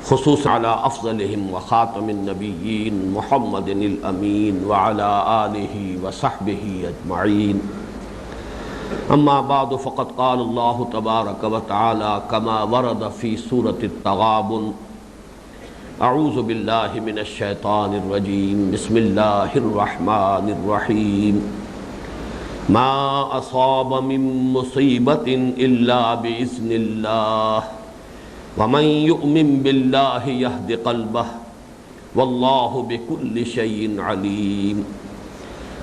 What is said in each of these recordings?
خصوصا على افضلهم وخاتم النبيين محمد الامين وعلى آله وصحبه اجمعين. اما بعد فقد قال الله تبارك وتعالى كما ورد في سورة التغابن: اعوذ بالله من الشيطان الرجيم بسم الله الرحمن الرحيم. ما اصاب من مصيبة الا باذن الله ومن يؤمن بالله يهد قلبه والله بكل شيء عليم.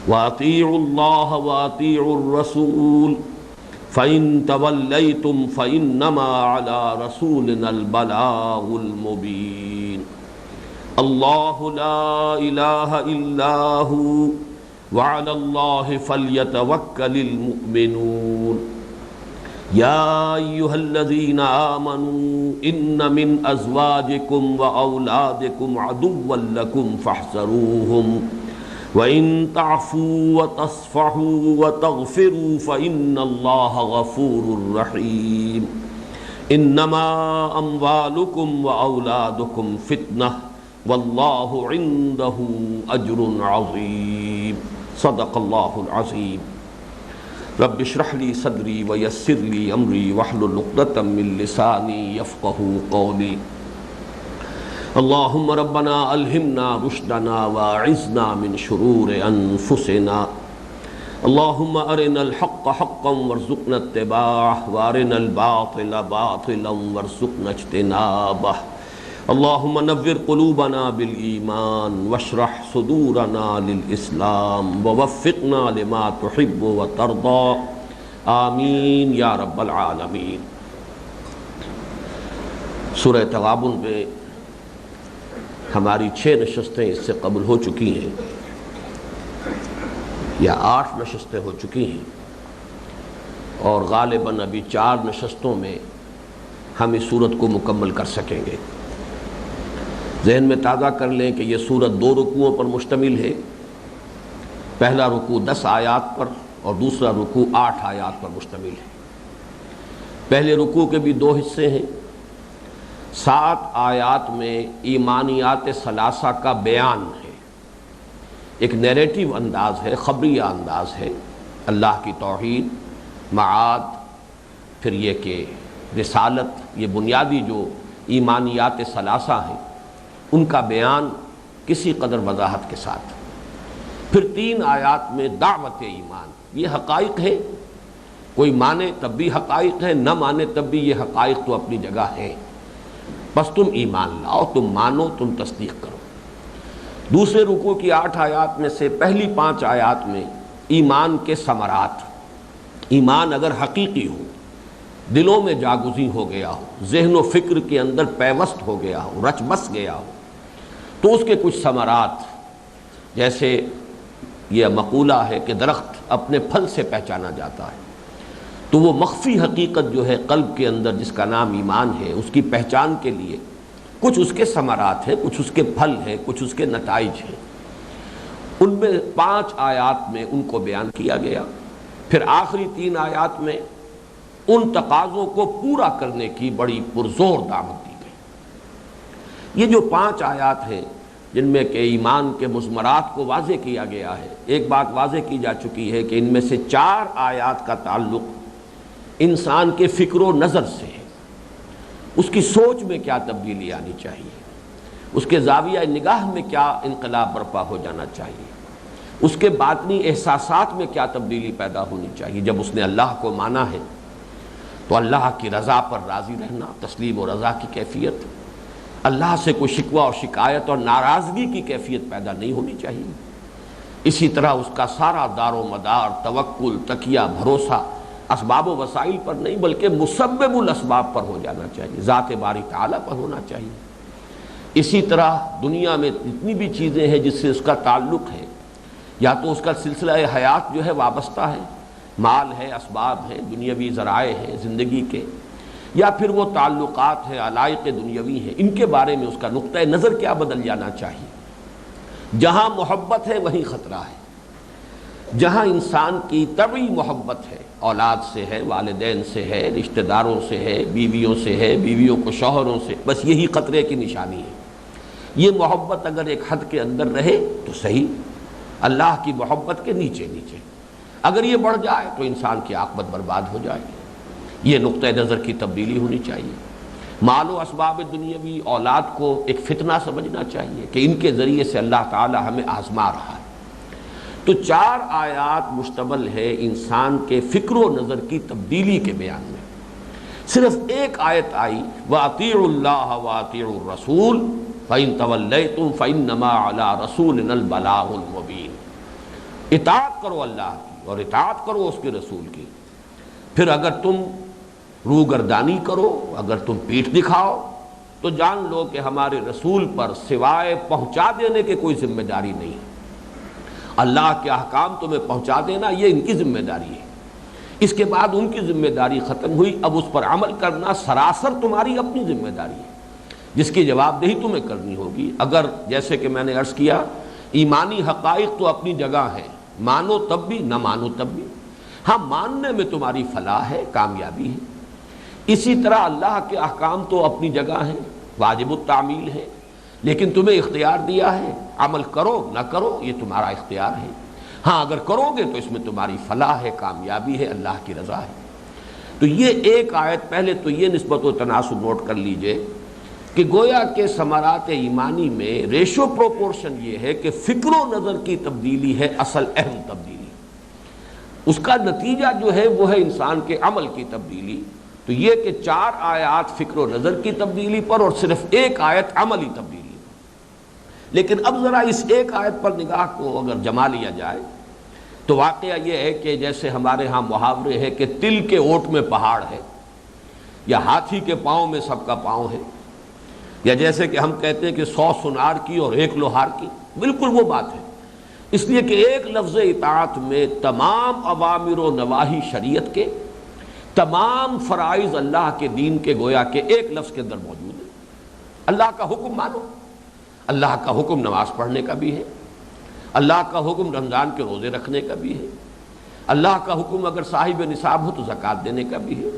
وأطيعوا الله وأطيعوا الرسول فإن توليتم فإنما على رسولنا البلاغ المبين. الله لا إله إلا هو وعلى الله فليتوكل المؤمنون. يا أيها الذين آمنوا إن من أزواجكم وأولادكم عدوا لكم فاحذروهم وإن تعفوا وتصفحوا وتغفروا فإن الله غفور رحيم. إنما أموالكم وأولادكم فتنة والله عنده أجر عظيم. صدق الله العظيم. رب اشرح لي صدري ويسر لي امري واحلل عقدة من لساني يفقهوا قولي. اللهم ربنا الهمنا رشدنا واعذنا من شرور انفسنا. اللهم ارنا الحق حقا وارزقنا اتباعه وارنا الباطل باطلا وارزقنا اجتنابه. اللهم نور قلوبنا بالإيمان واشرح صدورنا للإسلام ووفقنا لما تحب وترضى آمین یا رب العالمین. سورہ تغابن میں ہماری 6 نشستیں اس سے قبل ہو چکی ہیں یا 8 نشستیں ہو چکی ہیں اور غالباً ابھی 4 نشستوں میں ہم اس سورت کو مکمل کر سکیں گے. ذہن میں تازہ کر لیں کہ یہ سورت 2 رکوعوں پر مشتمل ہے. پہلا رکوع 10 آیات پر اور دوسرا رکوع 8 آیات پر مشتمل ہے. پہلے رکوع کے بھی 2 حصے ہیں. 7 آیات میں ایمانیات ثلاثہ کا بیان ہے. ایک نیریٹیو انداز ہے، خبریہ انداز ہے. اللہ کی توحید، معاد، پھر یہ کہ رسالت، یہ بنیادی جو ایمانیات ثلاثہ ہیں ان کا بیان کسی قدر وضاحت کے ساتھ. پھر 3 آیات میں دعوت ایمان. یہ حقائق ہے، کوئی مانے تب بھی حقائق ہے، نہ مانے تب بھی یہ حقائق تو اپنی جگہ ہیں. بس تم ایمان لاؤ، تم مانو، تم تصدیق کرو. دوسرے رکوع کی 8 آیات میں سے پہلی 5 آیات میں ایمان کے ثمرات. ایمان اگر حقیقی ہو، دلوں میں جاگزیں ہو گیا ہو، ذہن و فکر کے اندر پیوست ہو گیا ہو، رچ بس گیا ہو، تو اس کے کچھ ثمرات، جیسے یہ مقولہ ہے کہ درخت اپنے پھل سے پہچانا جاتا ہے، تو وہ مخفی حقیقت جو ہے قلب کے اندر جس کا نام ایمان ہے، اس کی پہچان کے لیے کچھ اس کے ثمرات ہیں، کچھ اس کے پھل ہیں، کچھ اس کے نتائج ہیں. ان میں 5 آیات میں ان کو بیان کیا گیا. پھر آخری 3 آیات میں ان تقاضوں کو پورا کرنے کی بڑی پرزور دعوت دی گئی. یہ جو 5 آیات ہیں جن میں کہ ایمان کے مضمرات کو واضح کیا گیا ہے، ایک بات واضح کی جا چکی ہے کہ ان میں سے 4 آیات کا تعلق انسان کے فکر و نظر سے ہے. اس کی سوچ میں کیا تبدیلی آنی چاہیے، اس کے زاویہ نگاہ میں کیا انقلاب برپا ہو جانا چاہیے، اس کے باطنی احساسات میں کیا تبدیلی پیدا ہونی چاہیے. جب اس نے اللہ کو مانا ہے تو اللہ کی رضا پر راضی رہنا، تسلیم و رضا کی کیفیت، اللہ سے کوئی شکوہ اور شکایت اور ناراضگی کی کیفیت پیدا نہیں ہونی چاہیے. اسی طرح اس کا سارا دار و مدار، توکل، تکیہ، بھروسہ اسباب و وسائل پر نہیں بلکہ مسبب الاسباب پر ہو جانا چاہیے، ذات باری تعالیٰ پر ہونا چاہیے. اسی طرح دنیا میں جتنی بھی چیزیں ہیں جس سے اس کا تعلق ہے، یا تو اس کا سلسلہ حیات جو ہے وابستہ ہے، مال ہے، اسباب ہیں، دنیاوی ذرائع ہیں زندگی کے، یا پھر وہ تعلقات ہیں، علائق دنیاوی ہیں، ان کے بارے میں اس کا نقطۂ نظر کیا بدل جانا چاہیے. جہاں محبت ہے وہیں خطرہ ہے. جہاں انسان کی طبعی محبت ہے، اولاد سے ہے، والدین سے ہے، رشتہ داروں سے ہے، بیویوں سے ہے، بیویوں کو شوہروں سے، بس یہی خطرے کی نشانی ہے۔ یہ محبت اگر ایک حد کے اندر رہے تو صحیح، اللہ کی محبت کے نیچے نیچے، اگر یہ بڑھ جائے تو انسان کی عاقبت برباد ہو جائے گی۔ یہ نقطہ نظر کی تبدیلی ہونی چاہیے۔ مال و اسباب دنیاوی، اولاد کو ایک فتنہ سمجھنا چاہیے کہ ان کے ذریعے سے اللہ تعالی ہمیں آزما رہا ہے۔ تو 4 آیات مشتمل ہے انسان کے فکر و نظر کی تبدیلی کے بیان میں۔ صرف ایک آیت آئی وَأَطِيعُوا اللَّهَ وَأَطِيعُوا الرَّسُولَ فَإِن تَوَلَّيْتُمْ فَإِنَّمَا عَلَىٰ رَسُولِنَا الْبَلَاغُ الْمُبِينُ، اطاعت کرو اللہ کی اور اطاعت کرو اس کے رسول کی، پھر اگر تم روگردانی کرو، اگر تم پیٹھ دکھاؤ تو جان لو کہ ہمارے رسول پر سوائے پہنچا دینے کے کوئی ذمہ داری نہیں ہے۔ اللہ کے احکام تمہیں پہنچا دینا یہ ان کی ذمہ داری ہے، اس کے بعد ان کی ذمہ داری ختم ہوئی، اب اس پر عمل کرنا سراسر تمہاری اپنی ذمہ داری ہے جس کی جواب دہی تمہیں کرنی ہوگی۔ اگر جیسے کہ میں نے عرض کیا ایمانی حقائق تو اپنی جگہ ہیں، مانو تب بھی نہ مانو تب بھی، ہاں ماننے میں تمہاری فلاح ہے، کامیابی ہے۔ اسی طرح اللہ کے احکام تو اپنی جگہ ہیں، واجب التعمیل ہے، لیکن تمہیں اختیار دیا ہے، عمل کرو نہ کرو یہ تمہارا اختیار ہے۔ ہاں اگر کرو گے تو اس میں تمہاری فلاح ہے، کامیابی ہے، اللہ کی رضا ہے۔ تو یہ ایک آیت، پہلے تو یہ نسبت و تناسب نوٹ کر لیجئے کہ گویا کے ثمرات ایمانی میں ریشو پروپورشن یہ ہے کہ فکر و نظر کی تبدیلی ہے اصل اہم تبدیلی، اس کا نتیجہ جو ہے وہ ہے انسان کے عمل کی تبدیلی۔ تو یہ کہ 4 آیات فکر و نظر کی تبدیلی پر اور صرف ایک آیت عملی تبدیلی پر۔ لیکن اب ذرا اس ایک آیت پر نگاہ کو اگر جما لیا جائے تو واقعہ یہ ہے کہ جیسے ہمارے ہاں محاورے ہے کہ تل کے اوٹ میں پہاڑ ہے، یا ہاتھی کے پاؤں میں سب کا پاؤں ہے، یا جیسے کہ ہم کہتے ہیں کہ 100 سنار کی اور 1 لوہار کی، بالکل وہ بات ہے۔ اس لیے کہ ایک لفظ اطاعت میں تمام اوامر و نواہی شریعت کے، تمام فرائض اللہ کے دین کے گویا کہ ایک لفظ کے اندر موجود ہے۔ اللہ کا حکم مانو، اللہ کا حکم نماز پڑھنے کا بھی ہے، اللہ کا حکم رمضان کے روزے رکھنے کا بھی ہے، اللہ کا حکم اگر صاحب نصاب ہو تو زکوٰۃ دینے کا بھی ہے،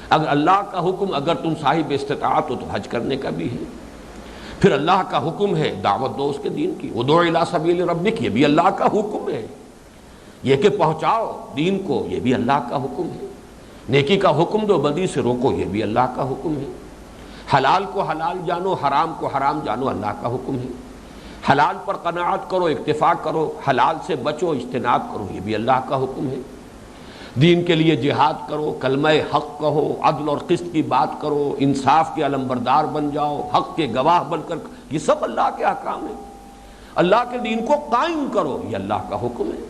اگر اللہ کا حکم اگر تم صاحب استطاعت ہو تو حج کرنے کا بھی ہے، پھر اللہ کا حکم ہے دعوت دو اس کے دین کی، ادعو الی سبیل ربک، یہ بھی اللہ کا حکم ہے، یہ کہ پہنچاؤ دین کو یہ بھی اللہ کا حکم ہے، نیکی کا حکم دو بدی سے روکو یہ بھی اللہ کا حکم ہے، حلال کو حلال جانو حرام کو حرام جانو اللہ کا حکم ہے، حلال پر قناعت کرو اکتفا کرو، حلال سے بچو اجتناب کرو یہ بھی اللہ کا حکم ہے، دین کے لیے جہاد کرو، کلمہ حق کہو، عدل اور قسط کی بات کرو، انصاف کے علمبردار بن جاؤ، حق کے گواہ بن کر، یہ سب اللہ کے احکام ہیں۔ اللہ کے دین کو قائم کرو یہ اللہ کا حکم ہے،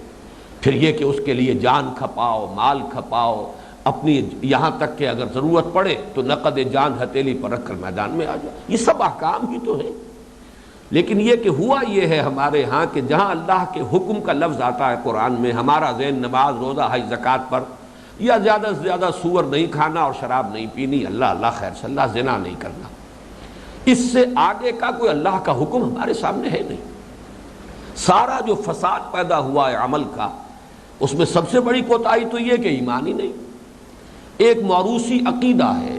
پھر یہ کہ اس کے لیے جان کھپاؤ، مال کھپاؤ، اپنی یہاں تک کہ اگر ضرورت پڑے تو نقد جان ہتھیلی پر رکھ کر میدان میں آ جاؤ، یہ سب احکام ہی تو ہیں۔ لیکن یہ کہ ہوا یہ ہے ہمارے ہاں کہ جہاں اللہ کے حکم کا لفظ آتا ہے قرآن میں، ہمارا ذہن نماز روزہ حج زکوٰۃ پر، یا زیادہ سے زیادہ سور نہیں کھانا اور شراب نہیں پینی، اللہ خیر صلی اللہ، زنا نہیں کرنا، اس سے آگے کا کوئی اللہ کا حکم ہمارے سامنے ہے نہیں۔ سارا جو فساد پیدا ہوا ہے عمل کا، اس میں سب سے بڑی کوتاہی تو یہ کہ ایمان ہی نہیں، ایک موروثی عقیدہ ہے،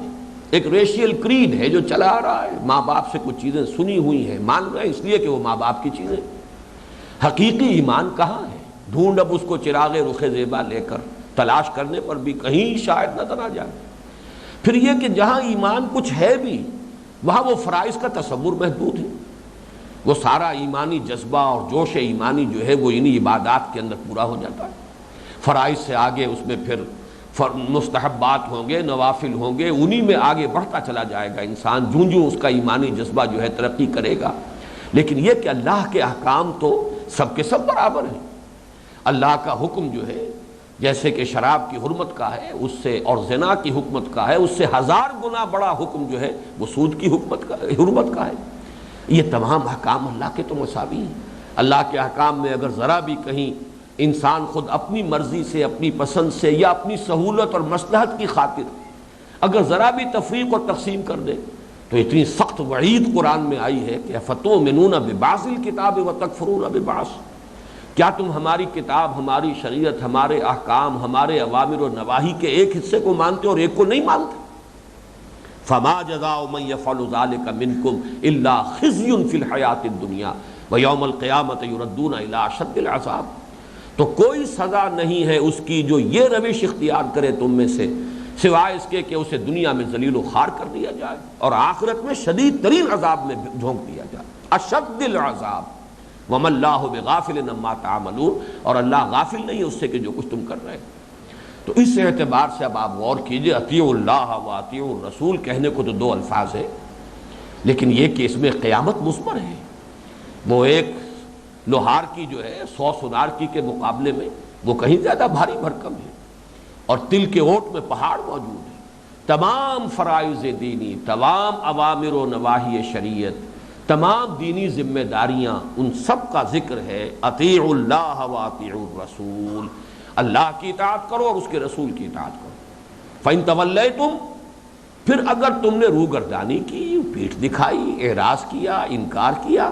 ایک ریشیل کریڈ ہے جو چلا آ رہا ہے، ماں باپ سے کچھ چیزیں سنی ہوئی ہیں، مان رہے ہیں اس لیے کہ وہ ماں باپ کی چیزیں، حقیقی ایمان کہاں ہے؟ ڈھونڈ اب اس کو چراغ رخ زیبا لے کر، تلاش کرنے پر بھی کہیں شاید نظر آ جائے۔ پھر یہ کہ جہاں ایمان کچھ ہے بھی وہاں وہ فرائض کا تصور محدود ہے، وہ سارا ایمانی جذبہ اور جوش ایمانی جو ہے وہ انہی عبادات کے اندر پورا ہو جاتا ہے، فرائض سے آگے اس میں پھر مستحبات ہوں گے، نوافل ہوں گے، انہی میں آگے بڑھتا چلا جائے گا انسان، جوں جوں اس کا ایمانی جذبہ جو ہے ترقی کرے گا۔ لیکن یہ کہ اللہ کے احکام تو سب کے سب برابر ہیں، اللہ کا حکم جو ہے جیسے کہ شراب کی حرمت کا ہے اس سے، اور زنا کی حکمت کا ہے اس سے 1000 گنا بڑا حکم جو ہے وہ سود کی حرمت کا ہے۔ یہ تمام احکام اللہ کے تو مساوی ہیں۔ اللہ کے احکام میں اگر ذرا بھی کہیں انسان خود اپنی مرضی سے، اپنی پسند سے یا اپنی سہولت اور مصلحت کی خاطر اگر ذرا بھی تفریق اور تقسیم کر دے تو اتنی سخت وعید قرآن میں آئی ہے کہ افتؤمنون ببعض الکتاب وتکفرون ببعض، کیا تم ہماری کتاب، ہماری شریعت، ہمارے احکام، ہمارے اوامر و نواہی کے ایک حصے کو مانتے اور ایک کو نہیں مانتے؟ فما جزاء من يفعل ذلك منكم الا خزي في الحیات الدنیا ویوم القیامۃ یردون الی اشد العذاب۔ تو کوئی سزا نہیں ہے اس کی جو یہ روش اختیار کرے تم میں سے، سوائے اس کے کہ اسے دنیا میں ذلیل و خوار کر دیا جائے اور آخرت میں شدید ترین عذاب میں جھونک دیا جائے، اشد العذاب۔ وما اللہ بغافل عما تعملون، اور اللہ غافل نہیں ہے اس سے کہ جو کچھ تم کر رہے۔ تو اس اعتبار سے اب آپ غور کیجئے، اطیعوا اللہ و اطیعوا الرسول کہنے کو تو دو الفاظ ہیں، لیکن یہ کہ اس میں قیامت مثمر ہے۔ وہ ایک لوہار کی جو ہے 100 سونار کی کے مقابلے میں وہ کہیں زیادہ بھاری بھرکم ہے، اور تل کے اوٹ میں پہاڑ موجود ہے۔ تمام فرائض دینی، تمام اوامر و نواہی شریعت، تمام دینی ذمہ داریاں، ان سب کا ذکر ہے اطیعوا اللہ و اطیعوا الرسول، اللہ کی اطاعت کرو اور اس کے رسول کی اطاعت کرو۔ فَإِن تَوَلَّيْتُمْ، پھر اگر تم نے روگردانی کی، پیٹھ دکھائی، اعراض کیا، انکار کیا،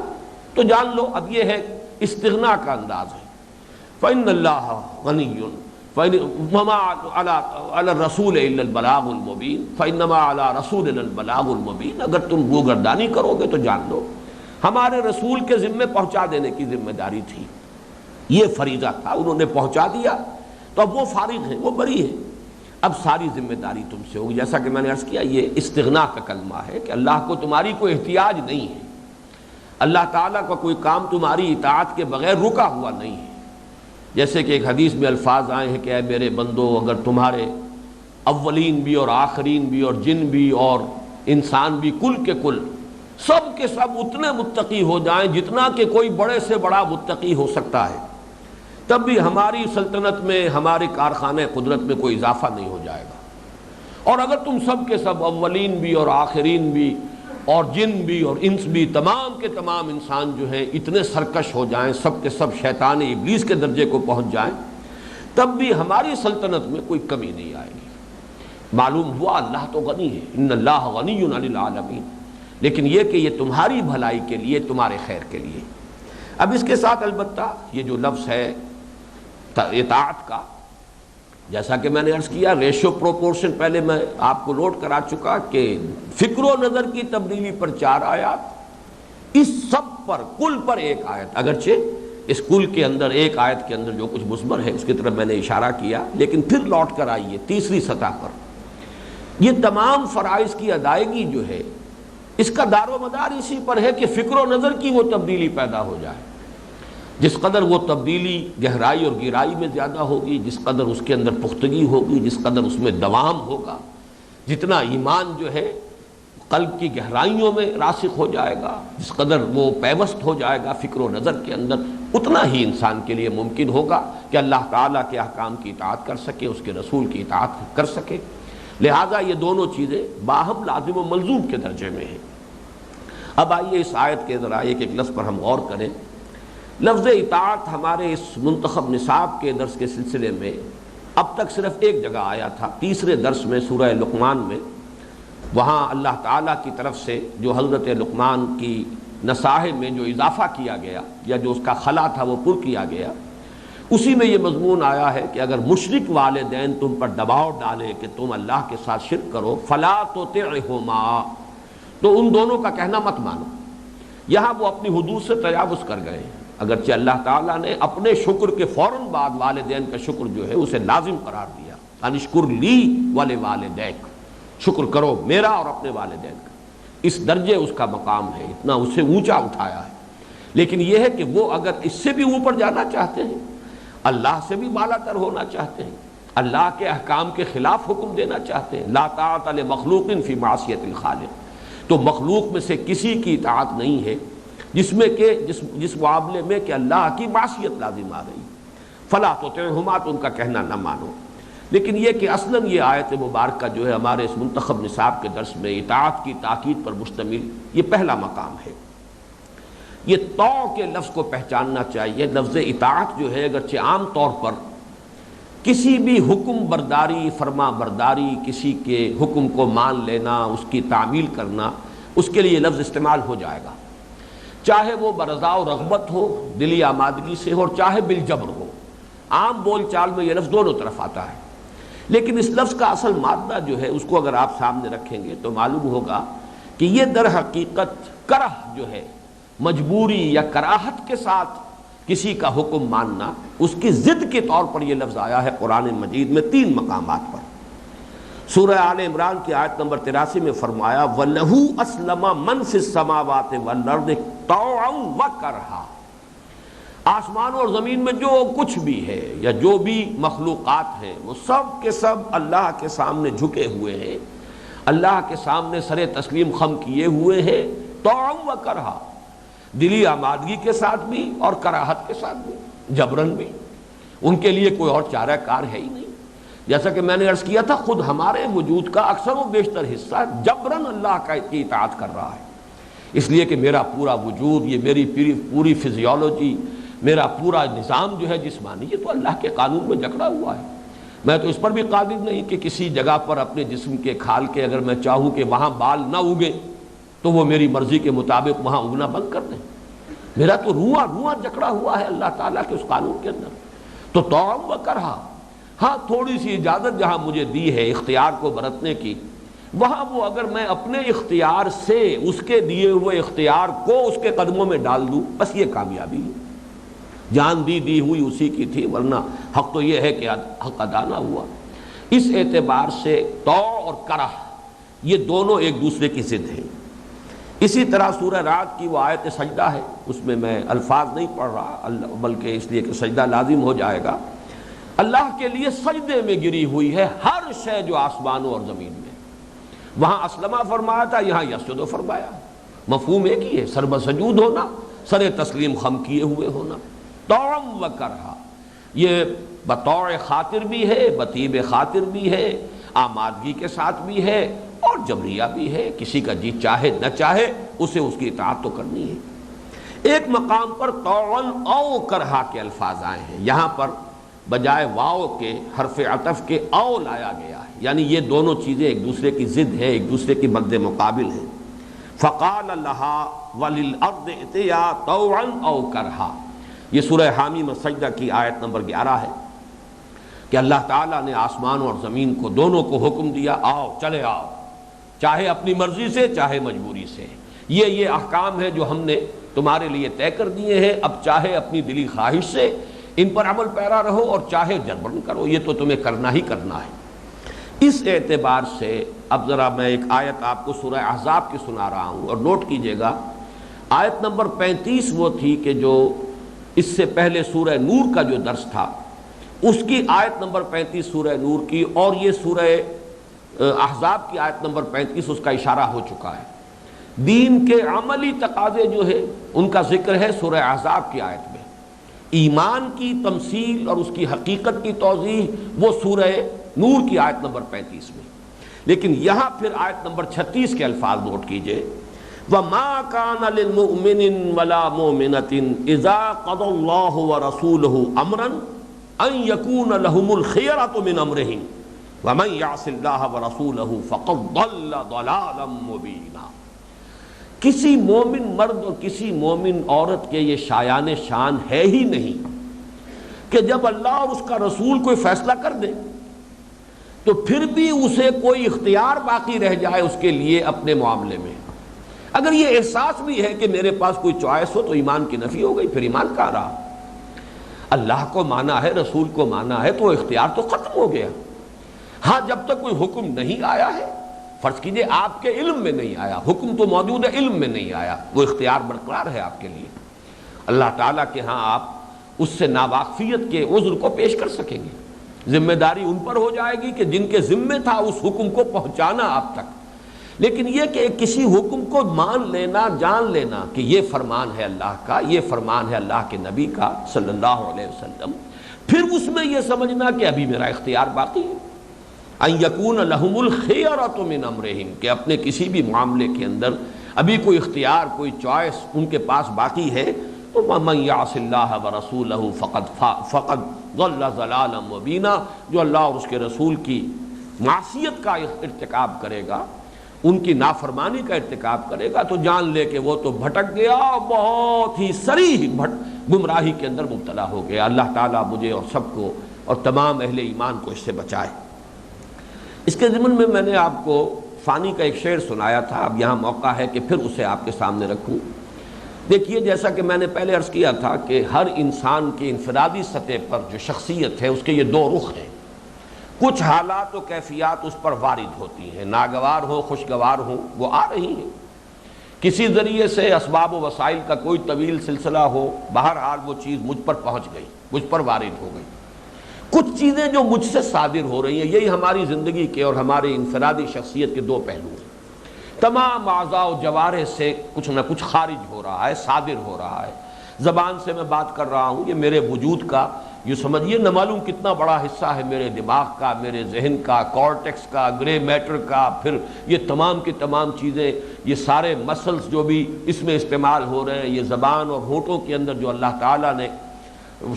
تو جان لو اب یہ ہے استغنا کا انداز ہے۔ فَإِنَّ اللَّهَ غَنِيٌّ وَمَا عَلَى الرَّسُولِ إِلَّا الْبَلَاغُ الْمُبِينُ فَإِنَّمَا عَلَى رَسُولِنَا الْبَلَاغُ الْمُبِينُ، اگر تم روگردانی کرو گے تو جان لو ہمارے رسول کے ذمے پہنچا دینے کی ذمہ داری تھی، یہ فریضہ تھا، انہوں نے پہنچا دیا تو اب وہ فارغ ہیں، وہ بری ہیں، اب ساری ذمہ داری تم سے ہوگی۔ جیسا کہ میں نے عرض کیا، یہ استغنا کا کلمہ ہے کہ اللہ کو تمہاری کوئی احتیاج نہیں ہے، اللہ تعالیٰ کا کوئی کام تمہاری اطاعت کے بغیر رکا ہوا نہیں ہے۔ جیسے کہ ایک حدیث میں الفاظ آئے ہیں کہ اے میرے بندو، اگر تمہارے اولین بھی اور آخرین بھی اور جن بھی اور انسان بھی کل کے کل سب کے سب اتنے متقی ہو جائیں جتنا کہ کوئی بڑے سے بڑا متقی ہو سکتا ہے، تب بھی ہماری سلطنت میں، ہمارے کارخانے قدرت میں کوئی اضافہ نہیں ہو جائے گا۔ اور اگر تم سب کے سب اولین بھی اور آخرین بھی اور جن بھی اور انس بھی، تمام کے تمام انسان جو ہیں اتنے سرکش ہو جائیں، سب کے سب شیطان ابلیس کے درجے کو پہنچ جائیں، تب بھی ہماری سلطنت میں کوئی کمی نہیں آئے گی۔ معلوم ہوا اللہ تو غنی ہے، ان اللہ غنی عن العالمین، لیکن یہ کہ یہ تمہاری بھلائی کے لیے، تمہارے خیر کے لیے۔ اب اس کے ساتھ البتہ یہ جو لفظ ہے اطاعت کا، جیسا کہ میں نے عرض کیا، ریشو پروپورشن پہلے میں آپ کو نوٹ کرا چکا کہ فکر و نظر کی تبدیلی پر 4 آیات، اس سب پر کل پر 1 آیت، اگرچہ اس کل کے اندر 1 آیت کے اندر جو کچھ مثمر ہے اس کی طرف میں نے اشارہ کیا، لیکن پھر لوٹ کر آئیے تیسری سطح پر۔ یہ تمام فرائض کی ادائیگی جو ہے اس کا دار و مدار اسی پر ہے کہ فکر و نظر کی وہ تبدیلی پیدا ہو جائے۔ جس قدر وہ تبدیلی گہرائی اور گہرائی میں زیادہ ہوگی، جس قدر اس کے اندر پختگی ہوگی، جس قدر اس میں دوام ہوگا، جتنا ایمان جو ہے قلب کی گہرائیوں میں راسخ ہو جائے گا، جس قدر وہ پیوست ہو جائے گا فکر و نظر کے اندر، اتنا ہی انسان کے لیے ممکن ہوگا کہ اللہ تعالیٰ کے احکام کی اطاعت کر سکے، اس کے رسول کی اطاعت کر سکے۔ لہٰذا یہ دونوں چیزیں باہم لازم و ملزوم کے درجے میں ہیں۔ اب آئیے اس آیت کے ذرا ایک ایک لفظ پر ہم غور کریں۔ لفظ اطاعت ہمارے اس منتخب نصاب کے درس کے سلسلے میں اب تک صرف ایک جگہ آیا تھا، تیسرے درس میں سورہ لقمان میں، وہاں اللہ تعالیٰ کی طرف سے جو حضرت لقمان کی نصاح میں جو اضافہ کیا گیا یا جو اس کا خلا تھا وہ پر کیا گیا، اسی میں یہ مضمون آیا ہے کہ اگر مشرک والدین تم پر دباؤ ڈالے کہ تم اللہ کے ساتھ شرک کرو، فلا تطعہما، تو ان دونوں کا کہنا مت مانو۔ یہاں وہ اپنی حدود سے تجاوز کر گئے، اگرچہ اللہ تعالیٰ نے اپنے شکر کے فوراً بعد والدین کا شکر جو ہے اسے لازم قرار دیا، انشکر لی ولوالدیک، شکر کرو میرا اور اپنے والدین کا، اس درجے اس کا مقام ہے، اتنا اسے اونچا اٹھایا ہے۔ لیکن یہ ہے کہ وہ اگر اس سے بھی اوپر جانا چاہتے ہیں، اللہ سے بھی بالا تر ہونا چاہتے ہیں، اللہ کے احکام کے خلاف حکم دینا چاہتے ہیں، لا طاعۃ لمخلوق فی معصیۃ الخالق، تو مخلوق میں سے کسی کی اطاعت نہیں ہے جس میں کہ جس معاملے میں کہ اللہ کی معصیت لازم آ گئی، فلا تطعہما، تو ان کا کہنا نہ مانو۔ لیکن یہ کہ اصلاً یہ آیت مبارکہ جو ہے ہمارے اس منتخب نصاب کے درس میں اطاعت کی تاکید پر مشتمل یہ پہلا مقام ہے۔ یہ تو کے لفظ کو پہچاننا چاہیے۔ لفظ اطاعت جو ہے اگرچہ عام طور پر کسی بھی حکم برداری، فرما برداری، کسی کے حکم کو مان لینا، اس کی تعمیل کرنا، اس کے لیے لفظ استعمال ہو جائے گا، چاہے وہ برضا و رغبت ہو، دلی آمادگی سے ہو، اور چاہے بالجبر ہو۔ عام بول چال میں یہ لفظ دونوں طرف آتا ہے، لیکن اس لفظ کا اصل مادہ جو ہے اس کو اگر آپ سامنے رکھیں گے تو معلوم ہوگا کہ یہ در حقیقت کرہ جو ہے، مجبوری یا کراہت کے ساتھ کسی کا حکم ماننا، اس کی ضد کے طور پر یہ لفظ آیا ہے قرآن مجید میں 3 مقامات پر۔ سورہ آل عمران کی آیت نمبر 83 میں فرمایا وَلَهُ أَسْلَمَ مَنْ فِي السَّمَاوَاتِ وَالْأَرْضِ طَوْعًا وَكَرْهًا، آسمان اور زمین میں جو کچھ بھی ہے یا جو بھی مخلوقات ہیں وہ سب کے سب اللہ کے سامنے جھکے ہوئے ہیں، اللہ کے سامنے سر تسلیم خم کیے ہوئے ہیں، طَوْعًا وَكَرْهًا، دلی آمادگی کے ساتھ بھی اور کراہت کے ساتھ بھی، جبرن بھی، ان کے لیے کوئی اور چارہ کار ہے ہی نہیں۔ جیسا کہ میں نے عرض کیا تھا، خود ہمارے وجود کا اکثر و بیشتر حصہ جبرن اللہ کی اطاعت کر رہا ہے، اس لیے کہ میرا پورا وجود، یہ میری پوری فزیولوجی، میرا پورا نظام جو ہے جسمانی، یہ تو اللہ کے قانون میں جکڑا ہوا ہے۔ میں تو اس پر بھی قادر نہیں کہ کسی جگہ پر اپنے جسم کے کھال کے اگر میں چاہوں کہ وہاں بال نہ اگے تو وہ میری مرضی کے مطابق وہاں اگنا بند کر دیں۔ میرا تو روحاں جکڑا ہوا ہے اللہ تعالیٰ کے اس قانون کے اندر۔ تو طوعاً وکرہا، ہاں تھوڑی سی اجازت جہاں مجھے دی ہے اختیار کو برتنے کی، وہاں وہ اگر میں اپنے اختیار سے اس کے دیے ہوئے اختیار کو اس کے قدموں میں ڈال دوں، بس یہ کامیابی ہے۔ جان دی ہوئی اسی کی تھی، ورنہ حق تو یہ ہے کہ حق ادا نہ ہوا۔ اس اعتبار سے طوع اور کرہ یہ دونوں ایک دوسرے کی ضد ہیں۔ اسی طرح سورہ رعد کی وہ آیت سجدہ ہے، اس میں میں الفاظ نہیں پڑھ رہا بلکہ اس لیے کہ سجدہ لازم ہو جائے گا۔ اللہ کے لیے سجدے میں گری ہوئی ہے ہر شے جو آسمانوں اور زمین میں، وہاں اسلمہ فرمایا تھا، یہاں یسجد فرمایا، مفہوم ایک ہی ہے، سر بسجود ہونا، سر تسلیم خم کیے ہوئے ہونا۔ طوعاً وکرہا، یہ بطوع خاطر بھی ہے، بطیب خاطر بھی ہے، آمادگی کے ساتھ بھی ہے، اور جبریہ بھی ہے، کسی کا جی چاہے نہ چاہے اسے اس کی اطاعت تو کرنی ہے۔ ایک مقام پر طوعاً او کرہا کے الفاظ آئے ہیں، یہاں پر بجائے واو کے حرف عطف کے او لایا گیا ہے، یعنی یہ دونوں چیزیں ایک دوسرے کی ضد ہیں، ایک دوسرے کی مد مقابل ہیں۔ فقال لها وللارض ائتیا طوعا او کرہا، یہ سورہ حامی میں سجدہ کی آیت نمبر 11 ہے کہ اللہ تعالیٰ نے آسمان اور زمین کو دونوں کو حکم دیا، آؤ چلے آؤ، چاہے اپنی مرضی سے چاہے مجبوری سے، یہ احکام ہے جو ہم نے تمہارے لیے طے کر دیے ہیں، اب چاہے اپنی دلی خواہش سے ان پر عمل پیرا رہو اور چاہے جبرن کرو، یہ تو تمہیں کرنا ہی کرنا ہے۔ اس اعتبار سے اب ذرا میں ایک آیت آپ کو سورہ احزاب کی سنا رہا ہوں، اور نوٹ کیجئے گا آیت نمبر 35 وہ تھی کہ جو اس سے پہلے سورہ نور کا جو درس تھا اس کی آیت نمبر 35 سورہ نور کی، اور یہ سورہ احزاب کی آیت نمبر 35 اس کا اشارہ ہو چکا ہے۔ دین کے عملی تقاضے جو ہے ان کا ذکر ہے سورہ احزاب کی آیت میں، ایمان کی تمثیل اور اس کی حقیقت کی توضیح وہ سورہ نور کی آیت نمبر 35 میں، لیکن یہاں پھر آیت نمبر 36 کے الفاظ نوٹ کیجئے، وَمَا كَانَ لِلْمُؤْمِنٍ وَلَا مُؤْمِنَةٍ إِذَا قَضَى اللَّهُ وَرَسُولُهُ أَمْرًا أَن يَكُونَ لَهُمُ الْخِيَرَةُ مِنْ أَمْرِهِمْ وَمَن يَعْصِ اللَّهَ وَرَسُولَهُ فَقَدْ ضَلَّ ضَلَالًا مُبِينًا۔ کسی مومن مرد اور کسی مومن عورت کے یہ شایان شان ہے ہی نہیں کہ جب اللہ اور اس کا رسول کوئی فیصلہ کر دے تو پھر بھی اسے کوئی اختیار باقی رہ جائے اس کے لیے اپنے معاملے میں۔ اگر یہ احساس بھی ہے کہ میرے پاس کوئی چوائس ہو تو ایمان کی نفی ہو گئی، پھر ایمان کہاں رہا؟ اللہ کو مانا ہے، رسول کو مانا ہے تو اختیار تو ختم ہو گیا۔ ہاں جب تک کوئی حکم نہیں آیا ہے، فرض کیجئے آپ کے علم میں نہیں آیا، حکم تو موجود ہے، علم میں نہیں آیا، وہ اختیار برقرار ہے آپ کے لیے۔ اللہ تعالیٰ کے ہاں آپ اس سے ناواقفیت کے عذر کو پیش کر سکیں گے، ذمہ داری ان پر ہو جائے گی کہ جن کے ذمے تھا اس حکم کو پہنچانا آپ تک۔ لیکن یہ کہ کسی حکم کو مان لینا، جان لینا کہ یہ فرمان ہے اللہ کا، یہ فرمان ہے اللہ کے نبی کا صلی اللہ علیہ وسلم، پھر اس میں یہ سمجھنا کہ ابھی میرا اختیار باقی ہے، ان یکون لہم الخیرۃ من امرہم، کہ اپنے کسی بھی معاملے کے اندر ابھی کوئی اختیار، کوئی چوائس ان کے پاس باقی ہے، تو ومن یعص اللہ ورسولہ فقد ضل ضلالا مبینا، جو اللہ اور اس کے رسول کی معصیت کا ارتکاب کرے گا ان کی نافرمانی کا ارتکاب کرے گا تو جان لے کہ وہ تو بھٹک گیا، بہت ہی صریح گمراہی کے اندر مبتلا ہو گیا۔ اللہ تعالیٰ مجھے اور سب کو اور تمام اہل ایمان کو اس سے بچائے۔ اس کے ضمن میں نے آپ کو فانی کا ایک شعر سنایا تھا، اب یہاں موقع ہے کہ پھر اسے آپ کے سامنے رکھوں۔ دیکھیے، جیسا کہ میں نے پہلے عرض کیا تھا کہ ہر انسان کی انفرادی سطح پر جو شخصیت ہے اس کے یہ دو رخ ہیں۔ کچھ حالات و کیفیات اس پر وارد ہوتی ہیں، ناگوار ہو خوشگوار ہوں، وہ آ رہی ہیں۔ کسی ذریعے سے اسباب و وسائل کا کوئی طویل سلسلہ ہو، بہرحال وہ چیز مجھ پر پہنچ گئی، مجھ پر وارد ہو گئی۔ کچھ چیزیں جو مجھ سے صادر ہو رہی ہیں، یہی ہماری زندگی کے اور ہماری انفرادی شخصیت کے دو پہلو ہیں۔ تمام اعضاء و جوارح سے کچھ نہ کچھ خارج ہو رہا ہے، صادر ہو رہا ہے۔ زبان سے میں بات کر رہا ہوں، یہ میرے وجود کا یہ سمجھیے نہ معلوم کتنا بڑا حصہ ہے، میرے دماغ کا، میرے ذہن کا، کارٹیکس کا، گرے میٹر کا، پھر یہ تمام کی تمام چیزیں، یہ سارے مسلز جو بھی اس میں استعمال ہو رہے ہیں، یہ زبان اور ہونٹوں کے اندر جو اللہ تعالیٰ نے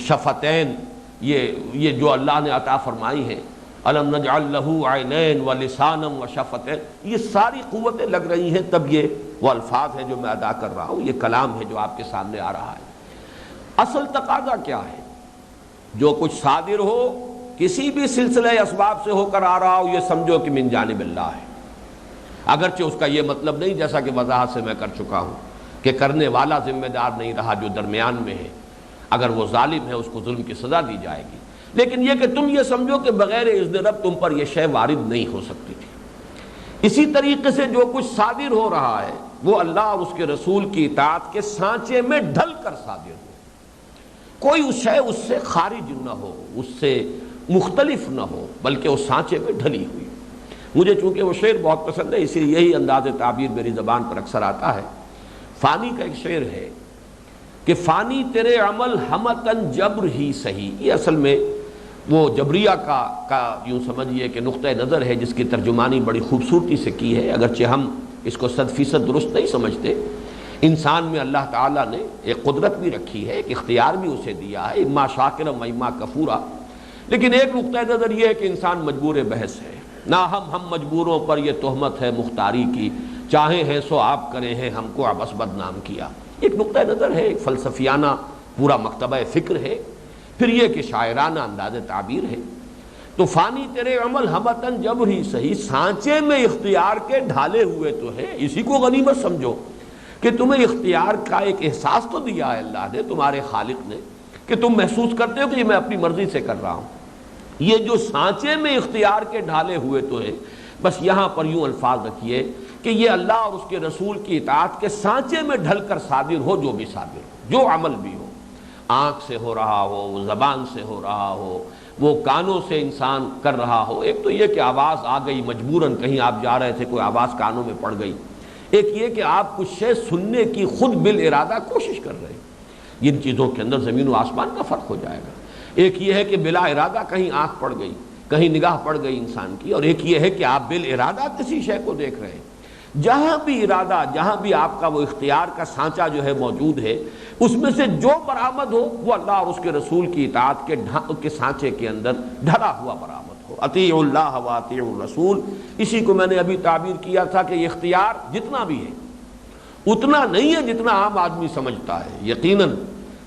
شفتین، یہ جو اللہ نے عطا فرمائی ہیں، الم نجعل لہ عینین ولسانا وشفتین، یہ ساری قوتیں لگ رہی ہیں، تب یہ وہ الفاظ ہیں جو میں ادا کر رہا ہوں، یہ کلام ہے جو آپ کے سامنے آ رہا ہے۔ اصل تقاضا کیا ہے؟ جو کچھ صادر ہو، کسی بھی سلسلہ اسباب سے ہو کر آ رہا ہو، یہ سمجھو کہ من جانب اللہ ہے۔ اگرچہ اس کا یہ مطلب نہیں، جیسا کہ وضاحت سے میں کر چکا ہوں، کہ کرنے والا ذمہ دار نہیں رہا، جو درمیان میں ہے، اگر وہ ظالم ہے اس کو ظلم کی سزا دی جائے گی، لیکن یہ کہ تم یہ سمجھو کہ بغیر اذن رب تم پر یہ شے وارد نہیں ہو سکتی تھی۔ اسی طریقے سے جو کچھ صادر ہو رہا ہے وہ اللہ اور اس کے رسول کی اطاعت کے سانچے میں ڈھل کر صادر ہو، کوئی اس شے اس سے خارج نہ ہو، اس سے مختلف نہ ہو، بلکہ اس سانچے میں ڈھلی ہوئی۔ مجھے چونکہ وہ شعر بہت پسند ہے، اسی لیے یہی انداز تعبیر میری زبان پر اکثر آتا ہے۔ فانی کا ایک شعر ہے کہ فانی تیرے عمل ہمتن جبر ہی سہی، یہ اصل میں وہ جبریہ کا یوں سمجھیے کہ نقطہ نظر ہے، جس کی ترجمانی بڑی خوبصورتی سے کی ہے، اگرچہ ہم اس کو 100% درست نہیں سمجھتے۔ انسان میں اللہ تعالیٰ نے ایک قدرت بھی رکھی ہے، ایک اختیار بھی اسے دیا ہے، اما شاکرا و اما کفورا، لیکن ایک نقطہ نظر یہ ہے کہ انسان مجبور بحث ہے۔ نہ ہم مجبوروں پر یہ تہمت ہے مختاری کی، چاہے ہیں سو آپ کریں ہیں ہم کو عبث بدنام کیا، ایک نقطہ نظر ہے، ایک فلسفیانہ پورا مکتبہ فکر ہے، پھر یہ کہ شاعرانہ انداز تعبیر ہے۔ تو فانی تیرے عمل ہمتن جبر ہی صحیح، سانچے میں اختیار کے ڈھالے ہوئے تو ہے، اسی کو غنیمت سمجھو کہ تمہیں اختیار کا ایک احساس تو دیا ہے اللہ نے، تمہارے خالق نے، کہ تم محسوس کرتے ہو کہ یہ میں اپنی مرضی سے کر رہا ہوں۔ یہ جو سانچے میں اختیار کے ڈھالے ہوئے تو ہے، بس یہاں پر یوں الفاظ رکھیے کہ یہ اللہ اور اس کے رسول کی اطاعت کے سانچے میں ڈھل کر صادر ہو، جو بھی صادر ہو، جو عمل بھی ہو، آنکھ سے ہو رہا ہو، وہ زبان سے ہو رہا ہو، وہ کانوں سے انسان کر رہا ہو۔ ایک تو یہ کہ آواز آ گئی مجبوراً، کہیں آپ جا رہے تھے کوئی آواز کانوں میں پڑ گئی، ایک یہ کہ آپ کچھ شے سننے کی خود بالارادہ کوشش کر رہے ہیں، ان چیزوں کے اندر زمین و آسمان کا فرق ہو جائے گا۔ ایک یہ ہے کہ بلا ارادہ کہیں آنکھ پڑ گئی، کہیں نگاہ پڑ گئی انسان کی، اور ایک یہ ہے کہ آپ بالارادہ کسی شے کو دیکھ رہے ہیں۔ جہاں بھی ارادہ، جہاں بھی آپ کا وہ اختیار کا سانچہ جو ہے موجود ہے، اس میں سے جو برآمد ہو وہ اللہ اور اس کے رسول کی اطاعت کے سانچے کے اندر ڈھلا ہوا برآمد ہو۔ اطیعوا اللہ و اطیعوا الرسول، اسی کو میں نے ابھی تعبیر کیا تھا کہ یہ اختیار جتنا بھی ہے اتنا نہیں ہے جتنا عام آدمی سمجھتا ہے۔ یقیناً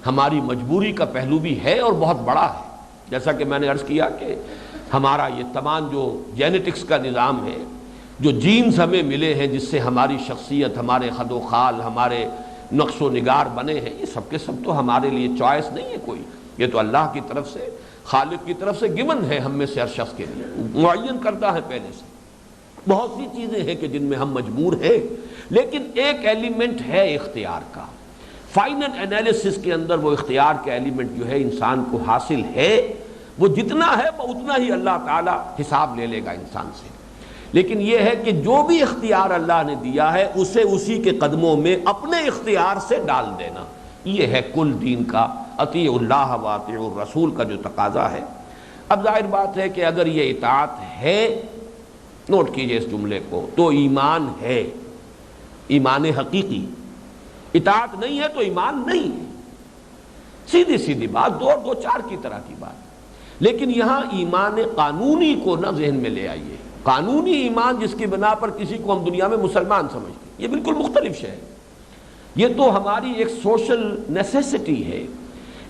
ہماری مجبوری کا پہلو بھی ہے اور بہت بڑا ہے، جیسا کہ میں نے عرض کیا کہ ہمارا یہ تمام جو جینیٹکس کا نظام ہے، جو جینز ہمیں ملے ہیں، جس سے ہماری شخصیت، ہمارے خد و خال، ہمارے نقش و نگار بنے ہیں، یہ سب کے سب تو ہمارے لیے چوائس نہیں ہے کوئی، یہ تو اللہ کی طرف سے، خالق کی طرف سے گون ہے ہم میں سے ہر شخص کے لیے، معین کرتا ہے پہلے سے۔ بہت سی چیزیں ہیں کہ جن میں ہم مجبور ہیں، لیکن ایک ایلیمنٹ ہے اختیار کا۔ فائنل انالیسس کے اندر وہ اختیار کا ایلیمنٹ جو ہے انسان کو حاصل ہے، وہ جتنا ہے وہ اتنا ہی اللہ تعالیٰ حساب لے لے گا انسان سے۔ لیکن یہ ہے کہ جو بھی اختیار اللہ نے دیا ہے اسے اسی کے قدموں میں اپنے اختیار سے ڈال دینا، یہ ہے کل دین کا اطیعوا اللہ و اطیعوا الرسول کا جو تقاضا ہے۔ اب ظاہر بات ہے کہ اگر یہ اطاعت ہے، نوٹ کیجئے اس جملے کو، تو ایمان ہے، ایمان حقیقی۔ اطاعت نہیں ہے تو ایمان نہیں ہے، سیدھی سیدھی بات، دو چار کی طرح کی بات۔ لیکن یہاں ایمان قانونی کو نہ ذہن میں لے آئیے، قانونی ایمان جس کی بنا پر کسی کو ہم دنیا میں مسلمان سمجھتے ہیں، یہ بالکل مختلف شے ہے۔ یہ تو ہماری ایک سوشل نیسیسٹی ہے،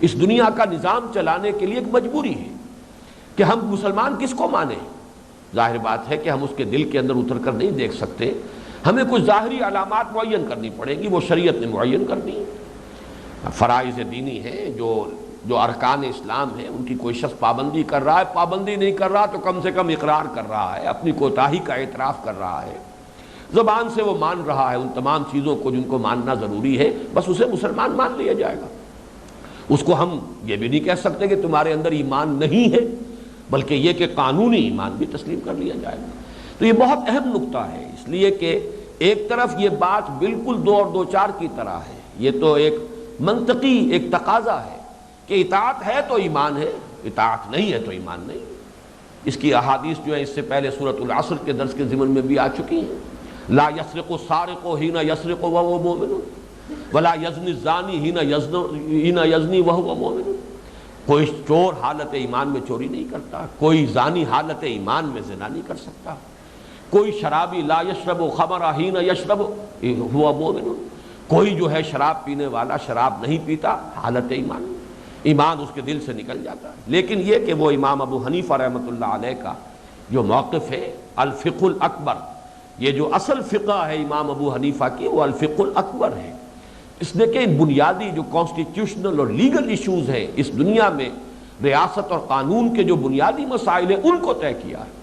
اس دنیا کا نظام چلانے کے لیے ایک مجبوری ہے کہ ہم مسلمان کس کو مانیں۔ ظاہر بات ہے کہ ہم اس کے دل کے اندر اتر کر نہیں دیکھ سکتے، ہمیں کچھ ظاہری علامات معین کرنی پڑیں گی، وہ شریعت نے معین کرنی ہے۔ فرائض دینی ہیں، جو ارکان اسلام ہیں، ان کی کوئی شخص پابندی کر رہا ہے، پابندی نہیں کر رہا تو کم سے کم اقرار کر رہا ہے، اپنی کوتاہی کا اعتراف کر رہا ہے، زبان سے وہ مان رہا ہے ان تمام چیزوں کو جن کو ماننا ضروری ہے، بس اسے مسلمان مان لیا جائے گا۔ اس کو ہم یہ بھی نہیں کہہ سکتے کہ تمہارے اندر ایمان نہیں ہے، بلکہ یہ کہ قانونی ایمان بھی تسلیم کر لیا جائے گا۔ تو یہ بہت اہم نقطہ ہے، اس لیے کہ ایک طرف یہ بات بالکل دو اور دو چار کی طرح ہے، یہ تو ایک منطقی ایک تقاضا ہے کہ اطاعت ہے تو ایمان ہے، اطاعت نہیں ہے تو ایمان نہیں۔ اس کی احادیث جو ہے اس سے پہلے سورۃ العصر کے درس کے ضمن میں بھی آ چکی ہیں۔ لا یسرق السارق حین یسرق وهو مؤمن ولا یزنی الزانی حین یزنی وهو مؤمن۔ کوئی چور حالت ایمان میں چوری نہیں کرتا، کوئی زانی حالت ایمان میں زنا نہیں کر سکتا، کوئی شرابی لا یشرب خمر حین یشرب هو مؤمن، کوئی جو ہے شراب پینے والا شراب نہیں پیتا حالت ایمان، ایمان اس کے دل سے نکل جاتا ہے۔ لیکن یہ کہ وہ امام ابو حنیفہ رحمۃ اللہ علیہ کا جو موقف ہے الفقہ الاکبر، یہ جو اصل فقہ ہے امام ابو حنیفہ کی، وہ الفقہ الاکبر ہے۔ اس نے کہ بنیادی جو کانسٹیٹیوشنل اور لیگل ایشوز ہیں اس دنیا میں، ریاست اور قانون کے جو بنیادی مسائل ہیں ان کو طے کیا ہے،